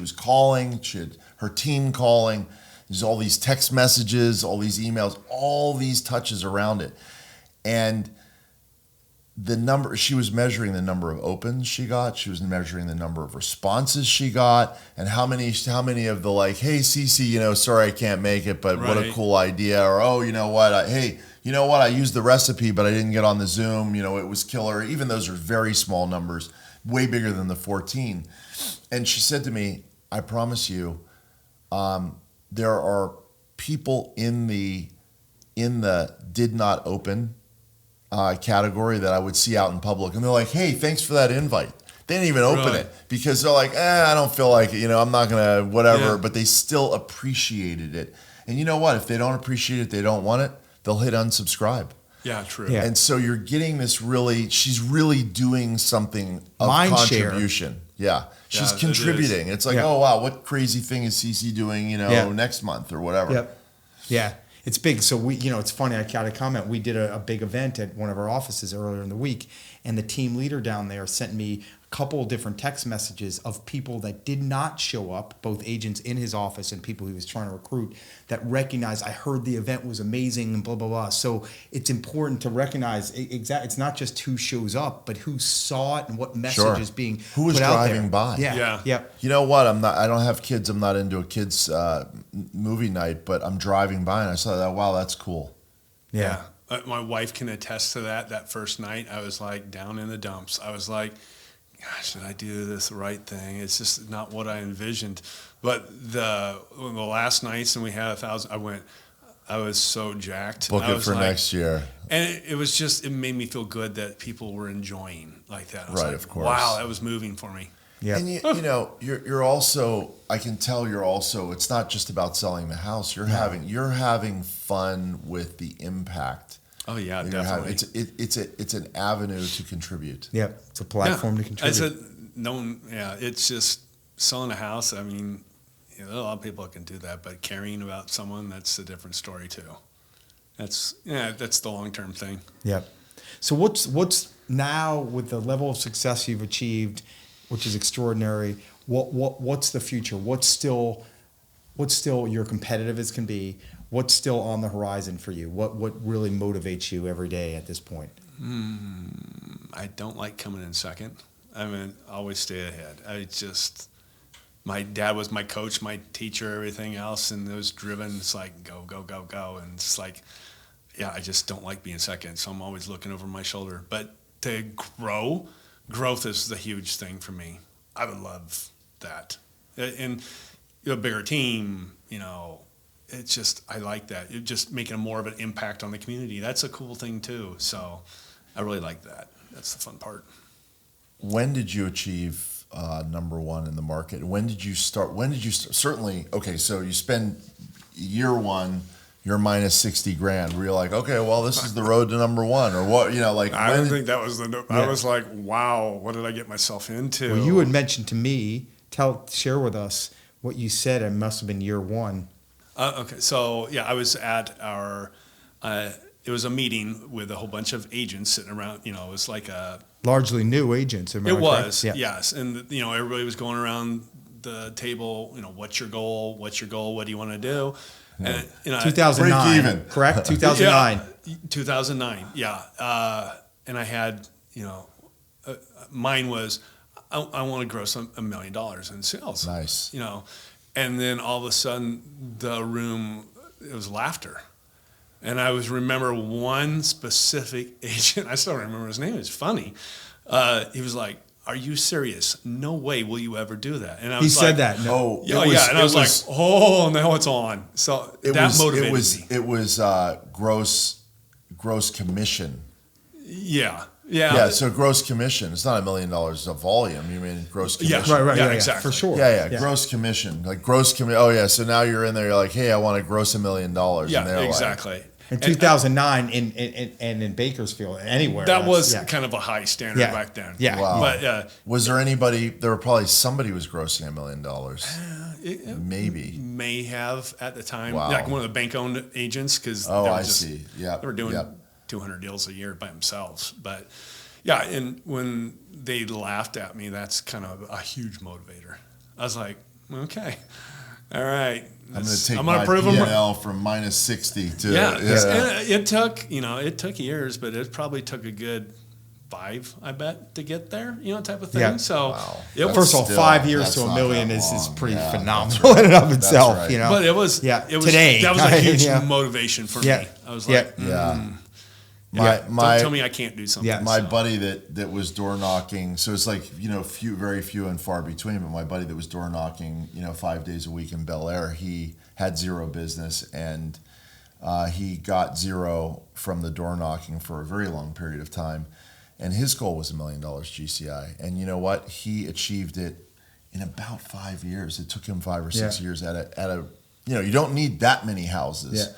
was calling. She had her team calling. There's all these text messages, all these emails, all these touches around it. And she was measuring the number of opens she got. She was measuring the number of responses she got, and how many of the hey, Cece, sorry I can't make it, but what a cool idea. Or, oh, you know what, I used the recipe, but I didn't get on the Zoom. It was killer. Even those are very small numbers, way bigger than the 14. And she said to me, I promise you, there are people in the did not open category that I would see out in public, and they're like, hey, thanks for that invite. They didn't even open it because they're like, I don't feel like it, I'm not gonna whatever. Yeah. But they still appreciated it. And you know what? If they don't appreciate it, they don't want it, they'll hit unsubscribe. Yeah, true. Yeah. And so you're getting this she's really doing something of Mind share. contribution. Yeah. She's Yeah, it contributing. It's like, Yeah. oh, wow, what crazy thing is Cece doing, Yeah. next month or whatever. Yep. Yeah. It's big. So we, it's funny. I got a comment. We did a big event at one of our offices earlier in the week, and the team leader down there sent me a couple of different text messages of people that did not show up, both agents in his office and people he was trying to recruit, that recognized, I heard the event was amazing and blah, blah, blah. So it's important to recognize it's not just who shows up, but who saw it and what message Sure. is being Who was put out there. driving by. Yeah. Yeah. Yep. You know what? I don't have kids. I'm not into a kids movie night, but I'm driving by and I saw that. Wow, that's cool. Yeah. My wife can attest to that. That first night, I was like down in the dumps. I was like, gosh, did I do this the right thing? It's just not what I envisioned. But the last nights, and we had 1,000, I was so jacked. Book I it was for like, next year. And it made me feel good that people were enjoying like that. I was Right, like, of course. wow, that was moving for me. Yeah. And you're also, I can tell you're also, it's not just about selling the house. You're having fun with the impact. Oh yeah, that you're having. definitely. It's an avenue to contribute. Yep. It's a platform to contribute. It's just selling a house. I mean, a lot of people can do that, but caring about someone, that's a different story too. That's the long-term thing. Yep. So what's now with the level of success you've achieved, which is extraordinary? What's the future? What's still you're competitive as can be? What's still on the horizon for you? What really motivates you every day at this point? I don't like coming in second. I mean, I always stay ahead. My dad was my coach, my teacher, everything else, and it was driven. It's like go, go, go, go, and it's like, yeah, I just don't like being second. So I'm always looking over my shoulder. But to growth is the huge thing for me. I would love that, and a bigger team. It's just I like that. It just making more of an impact on the community. That's a cool thing too. So I really like that. That's the fun part. When did you achieve number one in the market? When did you start? Certainly, okay, so you spend year one, you're minus 60 grand. Were you like, okay, well, this is the road to number one, or what? I don't think that was I was like, wow, what did I get myself into? Well, you had mentioned to me, share with us what you said. It must have been year one. Okay, so yeah, I was at it was a meeting with a whole bunch of agents sitting around. It was like a Largely new agents. It was, yes, and everybody was going around the table. What's your goal? What's your goal? What do you want to do? Yeah. And 2009, break even. correct? 2009. Yeah, 2009, yeah. And I had, mine was, I want to gross $1 million in sales. Nice. And then all of a sudden, the room, it was laughter. And I remember one specific agent, I still remember his name, it's funny. He was like, are you serious? No way will you ever do that. And I was said like, that. No. Yeah, and I was like, oh, now it's on. So that motivated me. It was gross commission. Yeah. Yeah, so gross commission. It's not $1 million of volume. You mean gross commission? Yeah, Right, yeah, exactly. For sure. Yeah. Gross commission. Like gross commission. Oh, yeah. So now you're in there. You're like, hey, I want to gross $1 million. Yeah, and they're exactly. In 2009, in Bakersfield, anywhere. That was kind of a high standard back then. Yeah. Wow. But was there anybody? There were probably somebody who was grossing $1 million. Maybe. May have at the time. Wow. Like one of the bank-owned agents. See. Yeah. They were doing 200 deals a year by themselves. But yeah, and when they laughed at me, that's kind of a huge motivator. I was like, okay, all right. I'm going to take my P&L from minus 60 to... Yeah. And it took years, but it probably took a good 5, I bet, to get there, type of thing. Yeah. So Wow. First of all, 5 years to $1 million is pretty phenomenal in and of itself, right. But it was today. That was a huge motivation for me. I was like, don't tell me I can't do something. Yeah. My buddy that was door knocking, so it's like, very few and far between, but my buddy that was door knocking, 5 days a week in Bel Air, he had zero business, and he got zero from the door knocking for a very long period of time. And his goal was $1 million GCI. And you know what? He achieved it in about 5 years. It took him 5 or 6 years at a you don't need that many houses.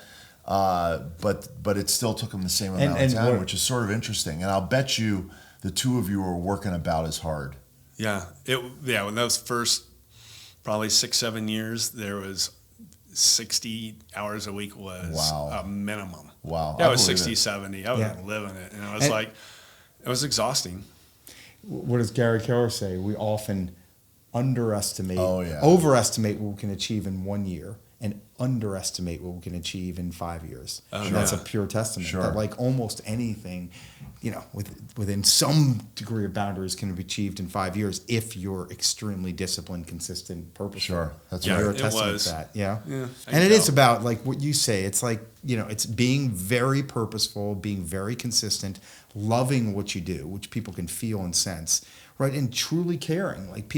but it still took them the same amount of time, which is sort of interesting. And I'll bet you the two of you are working about as hard. Yeah, when those first probably 6-7 years, there was 60 hours a week was a minimum. Wow. Yeah, it was 60, 70. I was living it. And it was exhausting. What does Gary Keller say? We often overestimate what we can achieve in 1 year and underestimate what we can achieve in 5 years. And that's a pure testament that like almost anything, within some degree of boundaries can be achieved in 5 years if you're extremely disciplined, consistent, purposeful. Sure, that's right. You're a testament to that. Yeah. And it is about like what you say. It's like, it's being very purposeful, being very consistent, loving what you do, which people can feel and sense. Right, and truly caring. Like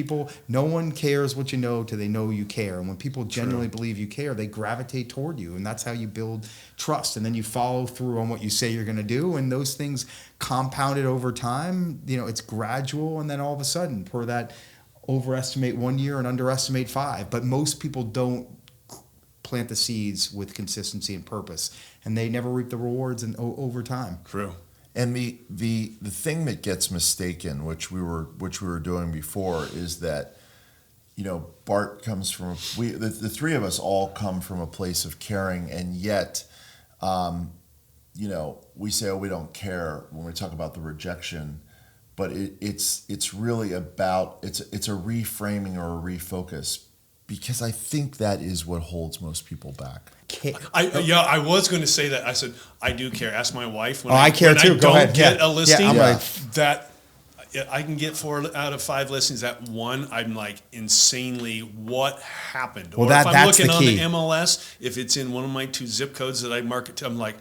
no one cares what you know till they know you care. And when people genuinely believe you care, they gravitate toward you. And that's how you build trust. And then you follow through on what you say you're going to do. And those things compounded over time, it's gradual. And then all of a sudden, per that, overestimate 1 year and underestimate 5. But most people don't plant the seeds with consistency and purpose. And they never reap the rewards over time. True. And the thing that gets mistaken, which we were doing before, is that Bart comes from the three of us all come from a place of caring, and yet we say, oh, we don't care when we talk about the rejection, but it's really about it's a reframing or a refocus, because I think that is what holds most people back. I was going to say that. I said, I do care. Ask my wife. When I care too. Go ahead. Get a listing that I can get 4 out of 5 listings. That one, I'm like insanely, what happened? Well, or if I'm looking the on key. the MLS, if it's in one of my 2 zip codes that I market to, I'm like,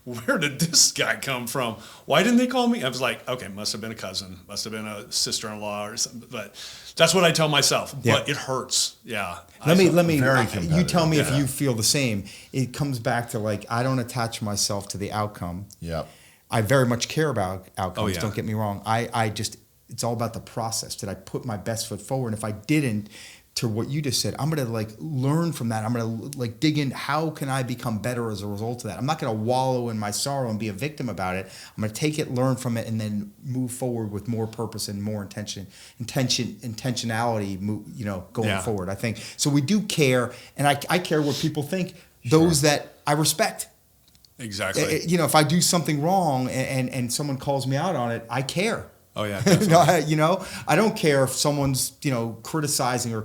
where did this guy come from? Why didn't they call me? I was like, okay, must have been a cousin, must have been a sister-in-law or something. But that's what I tell myself. But it hurts. Yeah. Let me. You tell me if you feel the same. It comes back to like, I don't attach myself to the outcome. Yep. I very much care about outcomes. Oh, yeah. Don't get me wrong. I just, it's all about the process. Did I put my best foot forward? And if I didn't, to what you just said, I'm going to like learn from that. I'm going to like dig in. How can I become better as a result of that? I'm not going to wallow in my sorrow and be a victim about it. I'm going to take it, learn from it, and then move forward with more purpose and more intentionality, going forward. I think so. We do care, and I care what people think. Those that I respect. Exactly. If I do something wrong and someone calls me out on it, I care. Oh yeah. I don't care if someone's criticizing or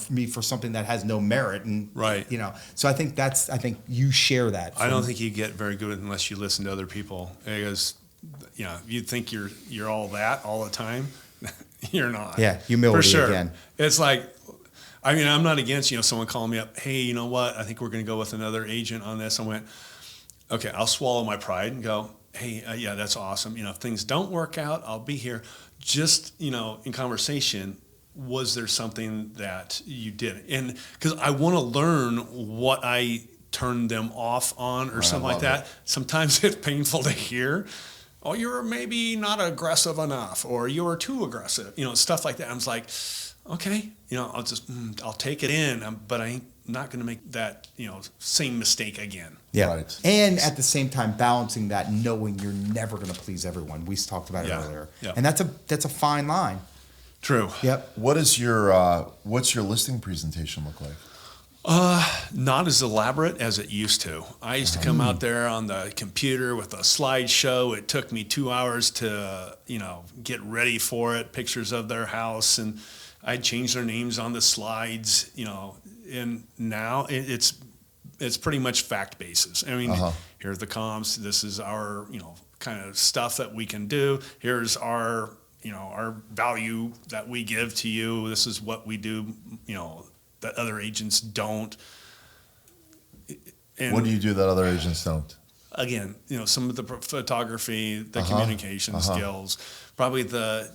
me for something that has no merit, and right. So I think you share that. I don't think you get very good unless you listen to other people, because you think you're all that all the time. You're not. Yeah, humility for sure. Again. It's like, I'm not against someone calling me up. Hey, you know what? I think we're going to go with another agent on this. I went, okay, I'll swallow my pride and go, hey, yeah, that's awesome. If things don't work out, I'll be here. Just, in conversation, was there something that you did? And because I want to learn what I turned them off on or something like that. Sometimes it's painful to hear. Oh, you're maybe not aggressive enough, or you're too aggressive, stuff like that. I was like, okay, I'll take it in, but I ain't not going to make that, same mistake again. Yeah. Right. And at the same time, balancing that, knowing you're never going to please everyone. We talked about it earlier. Yeah. And that's a fine line. True. Yep. What's your listing presentation look like? Not as elaborate as it used to. I used to come out there on the computer with a slideshow. It took me 2 hours to, get ready for it, pictures of their house, and I'd change their names on the slides, and now it's pretty much fact basis. I mean, here's the comps. This is our, kind of stuff that we can do. Here's our, our value that we give to you. This is what we do, that other agents don't. And what do you do that other agents don't? Again, some of the photography, the communication skills, probably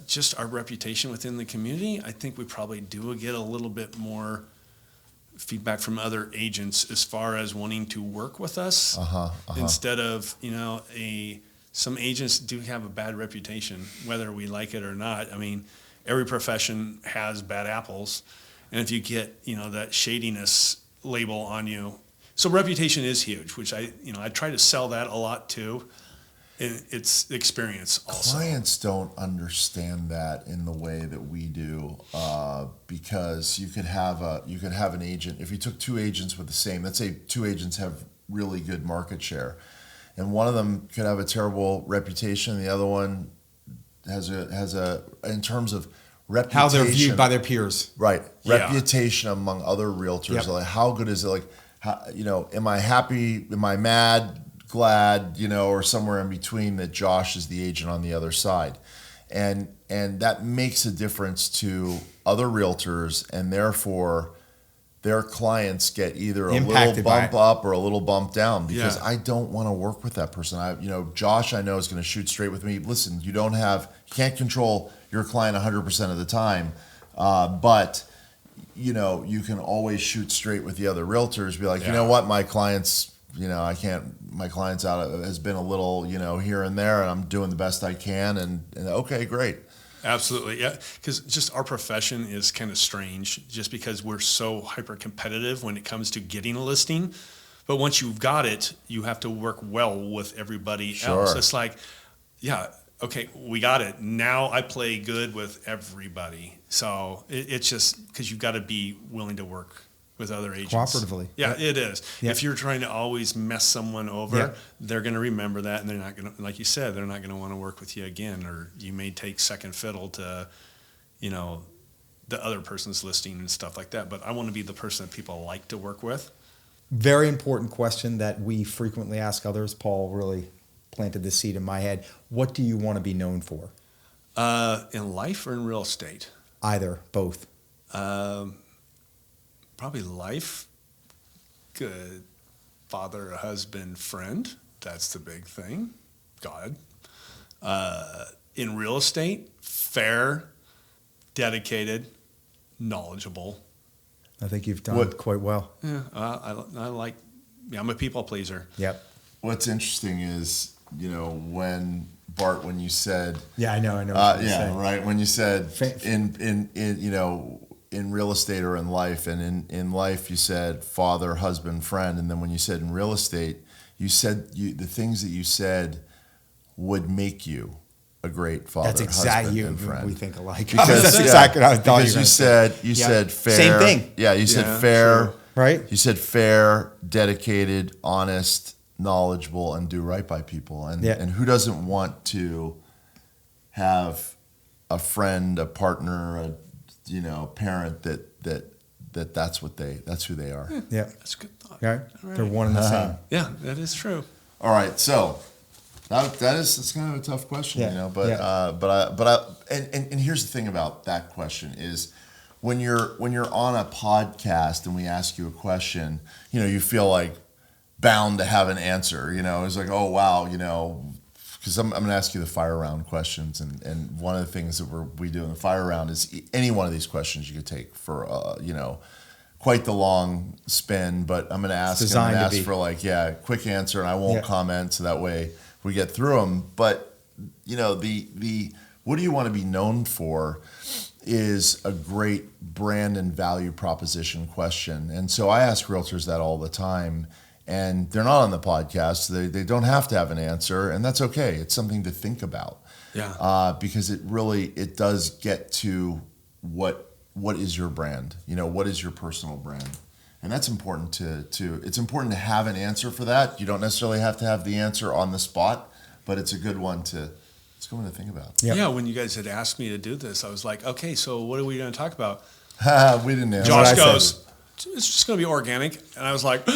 just our reputation within the community. I think we probably do get a little bit more feedback from other agents as far as wanting to work with us instead of, some agents do have a bad reputation, whether we like it or not. I mean, every profession has bad apples. And if you get, that shadiness label on you, So reputation is huge, which I try to sell that a lot too. It's experience also. Clients don't understand that in the way that we do, because you could have an agent. If you took two agents with the same, let's say two agents have really good market share, and one of them could have a terrible reputation, and the other one has a in terms of reputation, how they're viewed by their peers. right? Yeah. Reputation among other realtors. Yep. Like, how good is it? Like, am I happy? Am I mad? Glad, or somewhere in between, that Josh is the agent on the other side, and that makes a difference to other realtors, and therefore their clients get either a Impacted little by bump it. up or a little bump down, because Yeah. I don't want to work with that person. Josh, I know, is going to shoot straight with me. Listen, you can't control your client 100% of the time, but you can always shoot straight with the other realtors. Be like, you Yeah. know what, my client's my client's has been a little, here and there, and I'm doing the best I can, and okay, great. Absolutely, yeah. Because just our profession is kind of strange, just because we're so hyper competitive when it comes to getting a listing. But once you've got it, you have to work well with everybody else. Sure. It's like, yeah, okay, we got it. Now I play good with everybody. So it's just because you've got to be willing to work with other agents. Cooperatively. Yeah, it is. Yep. If you're trying to always mess someone over, Yep. they're going to remember that, and they're not going to, like you said, they're not going to want to work with you again, or you may take second fiddle to, the other person's listing and stuff like that. But I want to be the person that people like to work with. Very important question that we frequently ask others. Paul really planted the seed in my head. What do you want to be known for? In life or in real estate? Either, both. Probably life. Good father, husband, friend. That's the big thing. God. In real estate, fair, dedicated, knowledgeable. I think you've done quite well. Yeah, I'm a people pleaser. Yep. What's interesting is, when Bart, when you said, Yeah, I know. What you're yeah, saying. right, when you said Fa- in real estate or in life, and in life you said father, husband, friend, and then when you said in real estate, you said the things that you said would make you a great father, That's exactly husband, you. and friend. We think alike. Because That's exactly what I thought because you were you Yeah. said fair. Same thing. Yeah, you said Yeah, fair. sure. Right? You said fair, dedicated, honest, knowledgeable, and do right by people. And Yeah. and who doesn't want to have a friend, a partner, a parent that's who they are. Yeah. That's a good thought. Right? All right. They're one and the same. Yeah, that is true. All right, so it's kind of a tough question, Yeah, but yeah. and here's the thing about that question is when you're on a podcast and we ask you a question, you feel like bound to have an answer. It's like, oh wow, because I'm going to ask you the fire round questions, and one of the things that we do in the fire round is any one of these questions you could take for quite the long spin, but I'm going to ask for quick answer, and I won't comment, so that way we get through them. But the what do you want to be known for is a great brand and value proposition question, and so I ask realtors that all the time. And they're not on the podcast. They don't have to have an answer, and that's okay. It's something to think about. Yeah. Because it does get to what is your brand? What is your personal brand? And that's important to it's important to have an answer for that. You don't necessarily have to have the answer on the spot, but it's a good one to think about. Yep. Yeah, when you guys had asked me to do this, I was like, okay, so what are we going to talk about? We didn't answer. Josh I said. goes, it's just going to be organic. And I was like,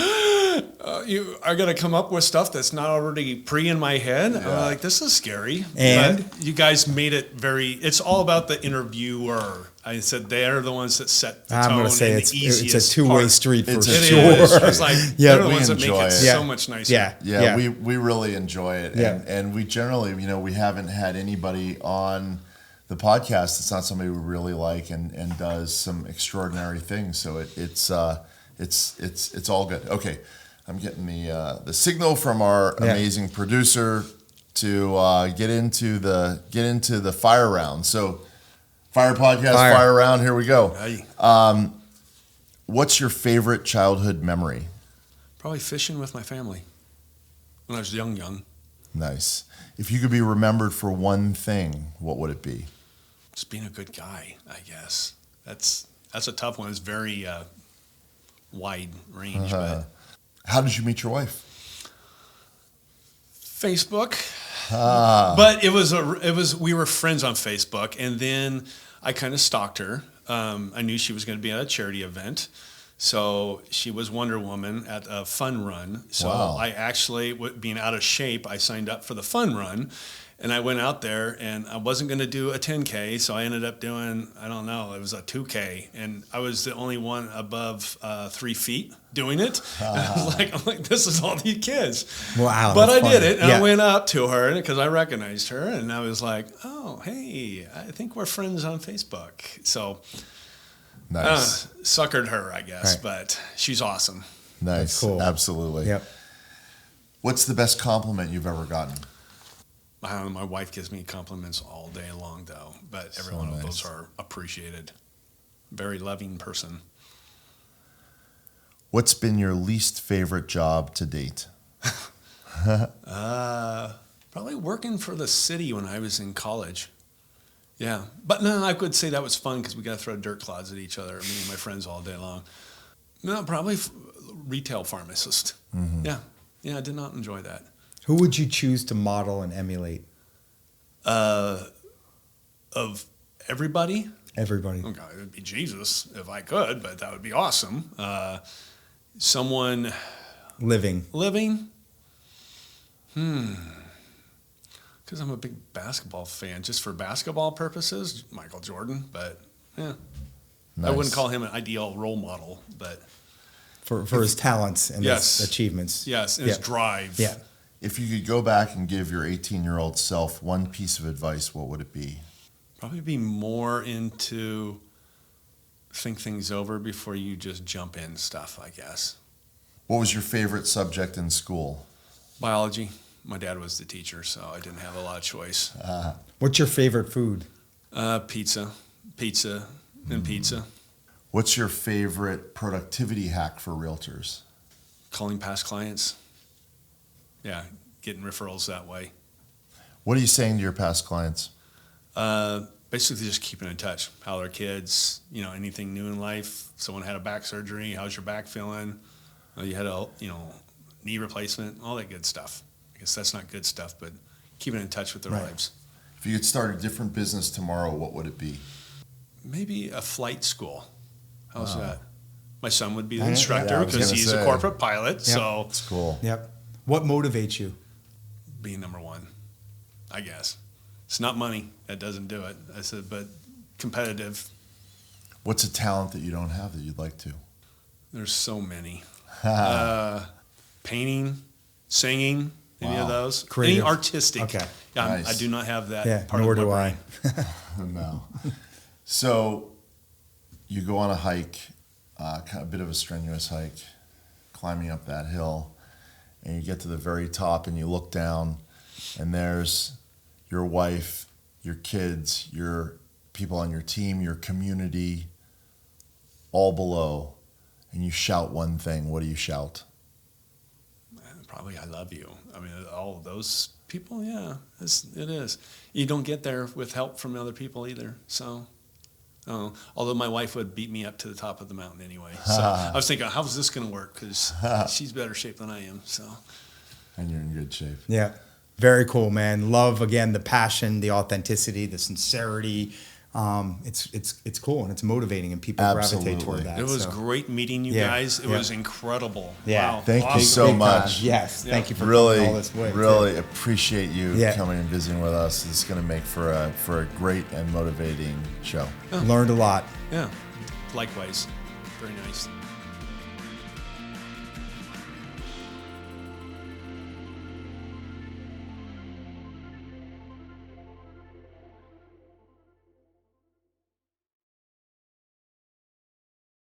you are going to come up with stuff that's not already in my head? Yeah. I'm like, this is scary. And? But you guys made it it's all about the interviewer. I said they're the ones that set the tone. I'm going to say and it's the easiest a two-way part. street for It's a It sure. is. It's like, Yeah, they're the we ones that make enjoy it it. Yeah. so much nicer. Yeah. Yeah, we really enjoy it, Yeah. and we generally, we haven't had anybody on the podcast that's not somebody we really like and does some extraordinary things. So it's all good. Okay, I'm getting the signal from our amazing producer to get into the fire round. So, fire podcast, fire round. Here we go. Hey. What's your favorite childhood memory? Probably fishing with my family when I was young. Nice. If you could be remembered for one thing, what would it be? Just being a good guy, I guess. That's a tough one. It's very wide range. But How did you meet your wife? Facebook. But we were friends on Facebook, and then I kind of stalked her. I knew she was going to be at a charity event. So she was Wonder Woman at a fun run. So Wow. I actually, being out of shape, I signed up for the fun run. And I went out there, and I wasn't going to do a 10K. So I ended up doing, I don't know, it was a 2K. And I was the only one above 3 feet doing it. And I was like, this is all these kids. Wow, But that's I did funny. it, and Yeah. I went up to her because I recognized her. And I was like, oh, hey, I think we're friends on Facebook. So Nice. suckered her, I guess, Right. but she's awesome. Nice. cool. Absolutely. Yep. What's the best compliment you've ever gotten? My wife gives me compliments all day long, though, but every So one of nice. those are appreciated. Very loving person. What's been your least favorite job to date? Probably working for the city when I was in college. Yeah, but no, I could say that was fun because we got to throw dirt clods at each other, me and my friends all day long. No, probably retail pharmacist. Mm-hmm. Yeah, I did not enjoy that. Who would you choose to model and emulate? Of everybody, Everybody. okay, it would be Jesus if I could, but that would be awesome. Someone Living. living, because I'm a big basketball fan, just for basketball purposes, Michael Jordan, but yeah. I wouldn't Nice. call him an ideal role model, but For his talents and Yes. his achievements. yes, and his Yeah. drive. Yeah. If you could go back and give your 18-year-old self one piece of advice, what would it be? Probably be more into think things over before you just jump in stuff, I guess. What was your favorite subject in school? Biology. My dad was the teacher, so I didn't have a lot of choice. What's your favorite food? Pizza, and pizza. What's your favorite productivity hack for realtors? Calling past clients. Yeah, getting referrals that way. What are you saying to your past clients? Basically just keeping in touch. How are their kids, anything new in life. Someone had a back surgery. How's your back feeling? You had a, knee replacement, all that good stuff. I guess that's not good stuff, but keeping in touch with their Right. lives. If you could start a different business tomorrow, what would it be? Maybe a flight school. How's that? My son would be the Yeah, instructor I was because gonna he's say. a corporate pilot. So It's cool. Yep. What motivates you? being number one, I guess. It's not money that doesn't do it. I said, but competitive. What's a talent that you don't have that you'd like to? There's so many. Painting, singing, any of Wow. those. Creative. Any artistic. Okay. Yeah, Nice. I do not have that Yeah, part nor of my do brain. I. No. So you go on a hike, kind of a bit of a strenuous hike, climbing up that hill, and you get to the very top and you look down, and there's your wife, your kids, your people on your team, your community, all below, and you shout one thing. What do you shout? Probably I love you. I mean, all of those people, yeah, it is. You don't get there with help from other people either. So, although my wife would beat me up to the top of the mountain anyway. So I was thinking, how's this going to work? Because she's better shape than I am. So And you're in good shape. Yeah. Very cool, man. Love, again, the passion, the authenticity, the sincerity. It's cool and it's motivating, and people Absolutely. gravitate toward that. it was so. great meeting you Yeah, guys. It yeah. was incredible. Yeah. Wow. Thank you Awesome. so Big much. time. Yes. Yeah. Thank you for Really, coming all this way. really appreciate you Yeah. coming and visiting with us. It's going to make for a great and motivating show. Learned a lot. Yeah. Likewise. Very nice.